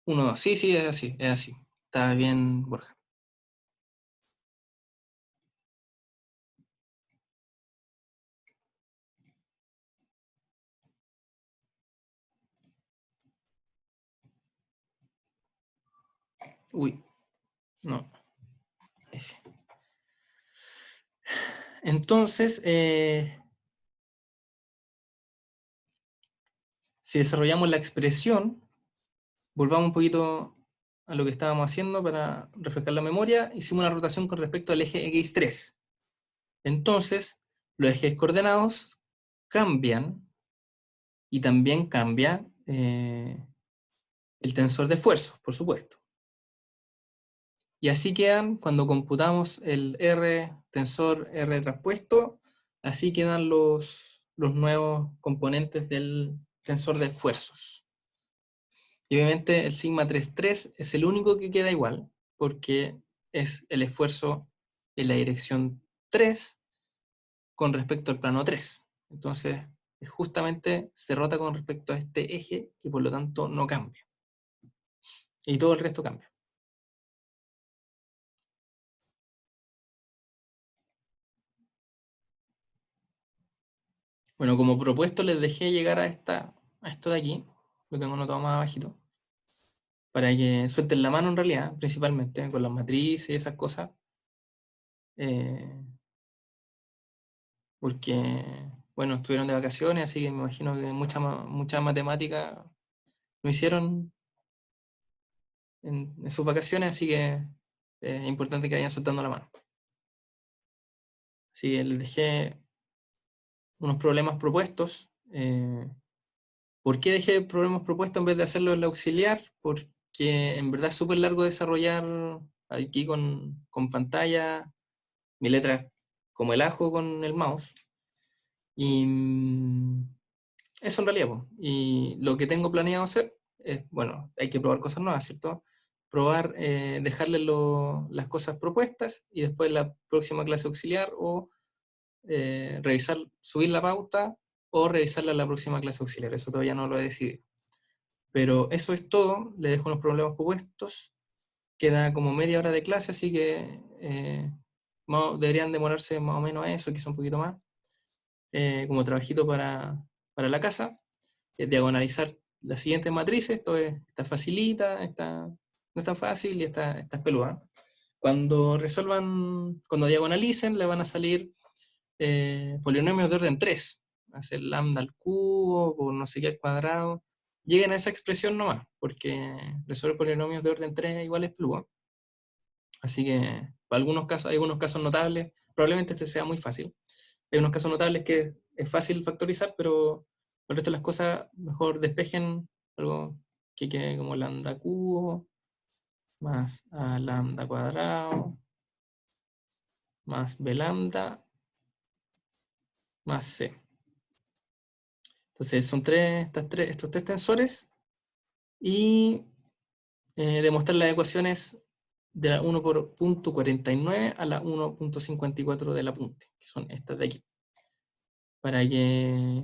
1, 2. Sí, sí, es así, es así. Está bien, Borja. Uy, no. Ahí sí. Entonces, si desarrollamos la expresión, volvamos un poquito a lo que estábamos haciendo para refrescar la memoria. Hicimos una rotación con respecto al eje X3. Entonces, los ejes coordenados cambian y también cambia el tensor de esfuerzos, por supuesto. Y así quedan, cuando computamos el R tensor R traspuesto, así quedan los nuevos componentes del tensor de esfuerzos. Y obviamente el sigma 3,3 es el único que queda igual, porque es el esfuerzo en la dirección 3 con respecto al plano 3. Entonces, justamente se rota con respecto a este eje y por lo tanto no cambia. Y todo el resto cambia. Bueno, como propuesto les dejé llegar a esto de aquí, lo tengo anotado más abajito, para que suelten la mano en realidad, principalmente, con las matrices y esas cosas. Porque, bueno, estuvieron de vacaciones, así que me imagino que mucha matemática lo hicieron en sus vacaciones, así que es importante que vayan soltando la mano. Así que les dejé unos problemas propuestos. ¿Por qué dejé problemas propuestos en vez de hacerlo en la auxiliar? Porque en verdad es súper largo desarrollar aquí con pantalla, mi letra como el ajo con el mouse. Y eso en realidad, po. Y lo que tengo planeado hacer es, bueno, hay que probar cosas nuevas, ¿cierto? Probar, dejarle las cosas propuestas y después la próxima clase auxiliar o revisar, subir la pauta o revisarla en la próxima clase auxiliar. Eso todavía no lo he decidido. Pero eso es todo. Le dejo unos problemas propuestos. Queda como media hora de clase, así que deberían demorarse más o menos eso, quizá un poquito más. Como trabajito para la casa. Diagonalizar las siguientes matrices. Esto está facilita, no es tan fácil y está peluda. Cuando diagonalicen, le van a salir polinomios de orden 3. Hacer lambda al cubo por no sé qué al cuadrado. Lleguen a esa expresión nomás, porque resolver polinomios de orden 3 igual es peludo. Así que para hay algunos casos notables, probablemente este sea muy fácil. Hay unos casos notables que es fácil factorizar, pero el resto de las cosas mejor despejen algo que quede como lambda cubo más a lambda cuadrado más b lambda más c. Entonces son estos tres tensores y demostrar las ecuaciones de la 1 por punto 49 a la 1.54 del apunte, que son estas de aquí, para que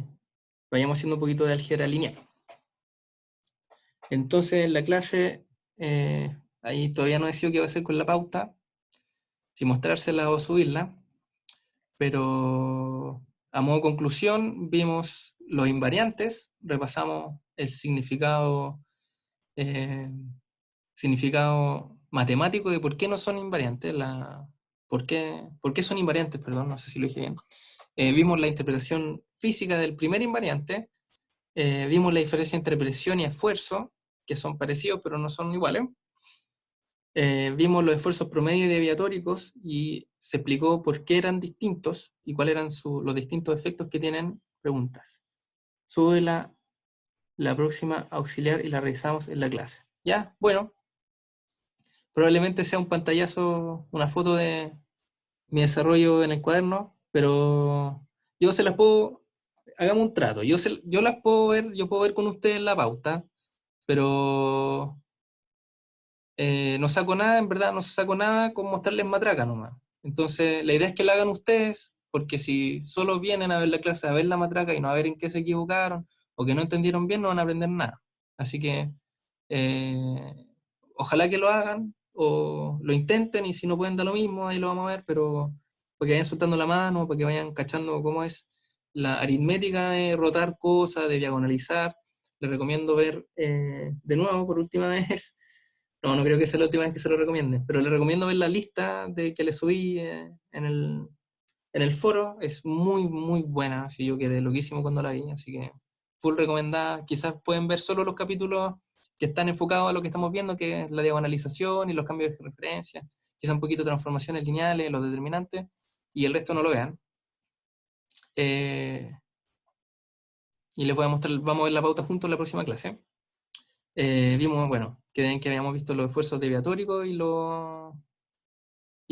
vayamos haciendo un poquito de álgebra lineal. Entonces en la clase, ahí todavía no he decidido qué va a hacer con la pauta, si mostrársela o subirla, pero a modo de conclusión vimos los invariantes, repasamos el significado matemático de por qué no son invariantes, por qué son invariantes, perdón, no sé si lo dije bien. Vimos la interpretación física del primer invariante, vimos la diferencia entre presión y esfuerzo, que son parecidos pero no son iguales. Vimos los esfuerzos promedio y deviatóricos y se explicó por qué eran distintos y cuáles eran los distintos efectos que tienen. Preguntas. Sube la próxima auxiliar y la revisamos en la clase. ¿Ya? Bueno. Probablemente sea un pantallazo, una foto de mi desarrollo en el cuaderno, pero yo se las puedo, hagamos un trato, yo las puedo ver, yo puedo ver con ustedes la pauta, pero no saco nada, en verdad no saco nada con mostrarles matraca nomás. Entonces la idea es que la hagan ustedes, porque si solo vienen a ver la clase, a ver la matraca y no a ver en qué se equivocaron, o que no entendieron bien, no van a aprender nada. Así que ojalá que lo hagan, o lo intenten, y si no pueden dar lo mismo, ahí lo vamos a ver, pero para que vayan soltando la mano, para que vayan cachando cómo es la aritmética de rotar cosas, de diagonalizar. Les recomiendo ver de nuevo, por última vez, no creo que sea la última vez que se lo recomiende, pero les recomiendo ver la lista que les subí en el foro, es muy, muy buena, así yo quedé loquísimo cuando la vi, así que full recomendada. Quizás pueden ver solo los capítulos que están enfocados a lo que estamos viendo, que es la diagonalización y los cambios de referencia, quizás un poquito de transformaciones lineales, los determinantes, y el resto no lo vean. Y les voy a mostrar, vamos a ver la pauta juntos en la próxima clase. Vimos, bueno, que habíamos visto los esfuerzos deviatóricos y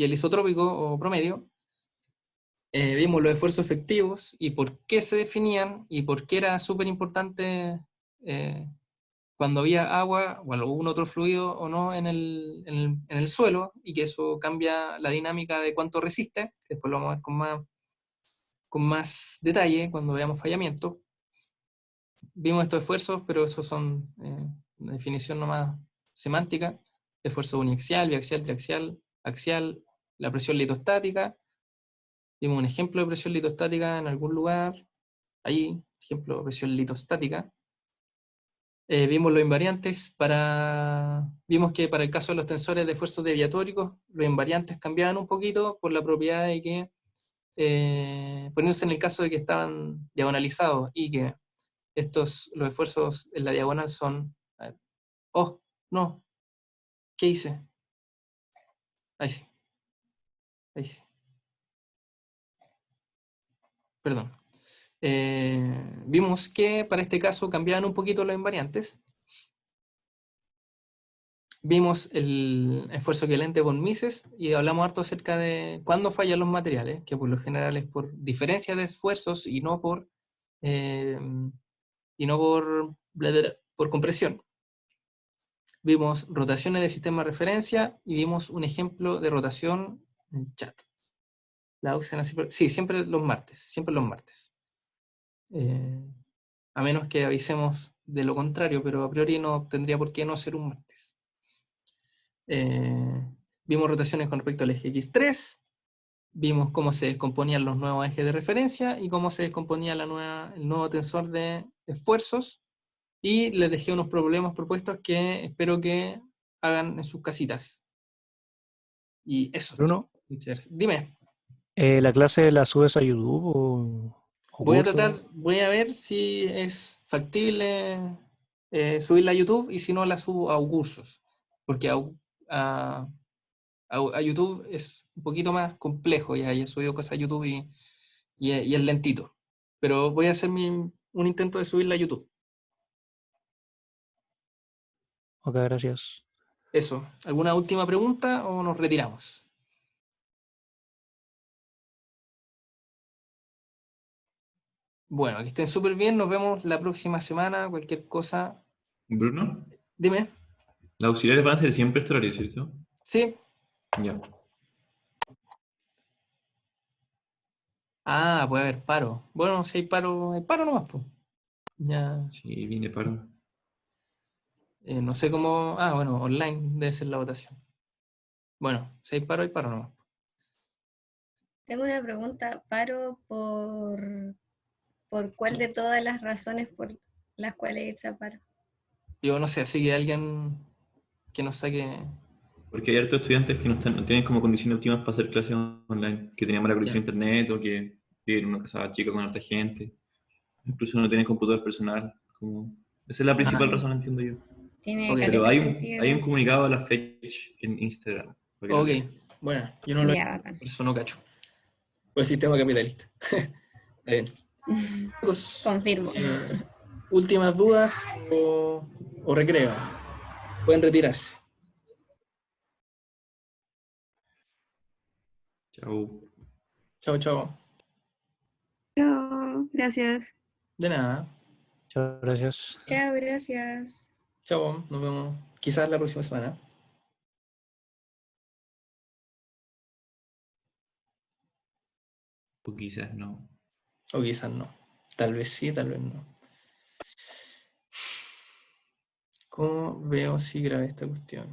el isotrópico o promedio. Vimos los esfuerzos efectivos y por qué se definían y por qué era súper importante cuando había agua o algún otro fluido o no en el suelo, y que eso cambia la dinámica de cuánto resiste, que después lo vamos a ver con más detalle cuando veamos fallamiento. Vimos estos esfuerzos, pero esos son una definición nomás semántica: esfuerzo uniaxial, biaxial, triaxial, axial, la presión litostática. Vimos un ejemplo de presión litostática en algún lugar, ahí, ejemplo de presión litostática. Vimos los invariantes, vimos que para el caso de los tensores de esfuerzos deviatóricos, los invariantes cambiaban un poquito por la propiedad de que, poniéndose en el caso de que estaban diagonalizados y que los esfuerzos en la diagonal son... ¡Oh! No. ¿Qué hice? Ahí sí. Ahí sí. Perdón. Vimos que para este caso cambiaban un poquito los invariantes. Vimos el esfuerzo equivalente von Mises y hablamos harto acerca de cuándo fallan los materiales, que por lo general es por diferencia de esfuerzos y no por por compresión. Vimos rotaciones de sistema de referencia y vimos un ejemplo de rotación en el chat. Sí, siempre los martes. A menos que avisemos de lo contrario, pero a priori no tendría por qué no ser un martes. Vimos rotaciones con respecto al eje X3, vimos cómo se descomponían los nuevos ejes de referencia y cómo se descomponía el nuevo tensor de esfuerzos, y les dejé unos problemas propuestos que espero que hagan en sus casitas. Y eso. Bruno, Muchas gracias. Dime. ¿la clase la subes a YouTube o Voy a curso? voy a ver si es factible subirla a YouTube, y si no la subo a cursos, porque a YouTube es un poquito más complejo, ya he subido cosas a YouTube y es lentito, pero voy a hacer un intento de subirla a YouTube. Ok, gracias. Eso, ¿alguna última pregunta o nos retiramos? Bueno, que estén súper bien, nos vemos la próxima semana, cualquier cosa, Bruno, dime. los auxiliares van a ser siempre este horario, ¿cierto? Sí. Ya. Ah, puede haber paro. Bueno, si hay paro nomás, pues. Ya, Sí, viene paro. no sé cómo. Ah, bueno, online debe ser la votación. Bueno, si hay paro nomás. Tengo una pregunta, ¿paro por cuál de todas las razones por las cuales irse a paro? Yo no sé, así que alguien que nos saque. Porque hay hartos estudiantes que no tienen como condiciones óptimas para hacer clases online, que tenían mala Ya. conexión a internet o que viven en una casa chica con harta gente. Incluso no tienen computador personal. Esa es la Ah, principal ya. razón, entiendo yo. Tiene Ok, Pero caleta hay un sentido. comunicado a la Fetch en Instagram, para que lo Ok, lean. bueno, yo no lo he Ya, visto, bacán. por eso no cacho. Pues sistema capitalista. Está bien. Chicos, Confirmo. últimas dudas o recreo. Pueden retirarse. Chao. Chao, chao. Chao, gracias. De nada. Chao, gracias. Chao, gracias. Chao, nos vemos quizás la próxima semana. O quizás no. O quizás no. Tal vez sí, tal vez no. ¿Cómo veo si grabé esta cuestión?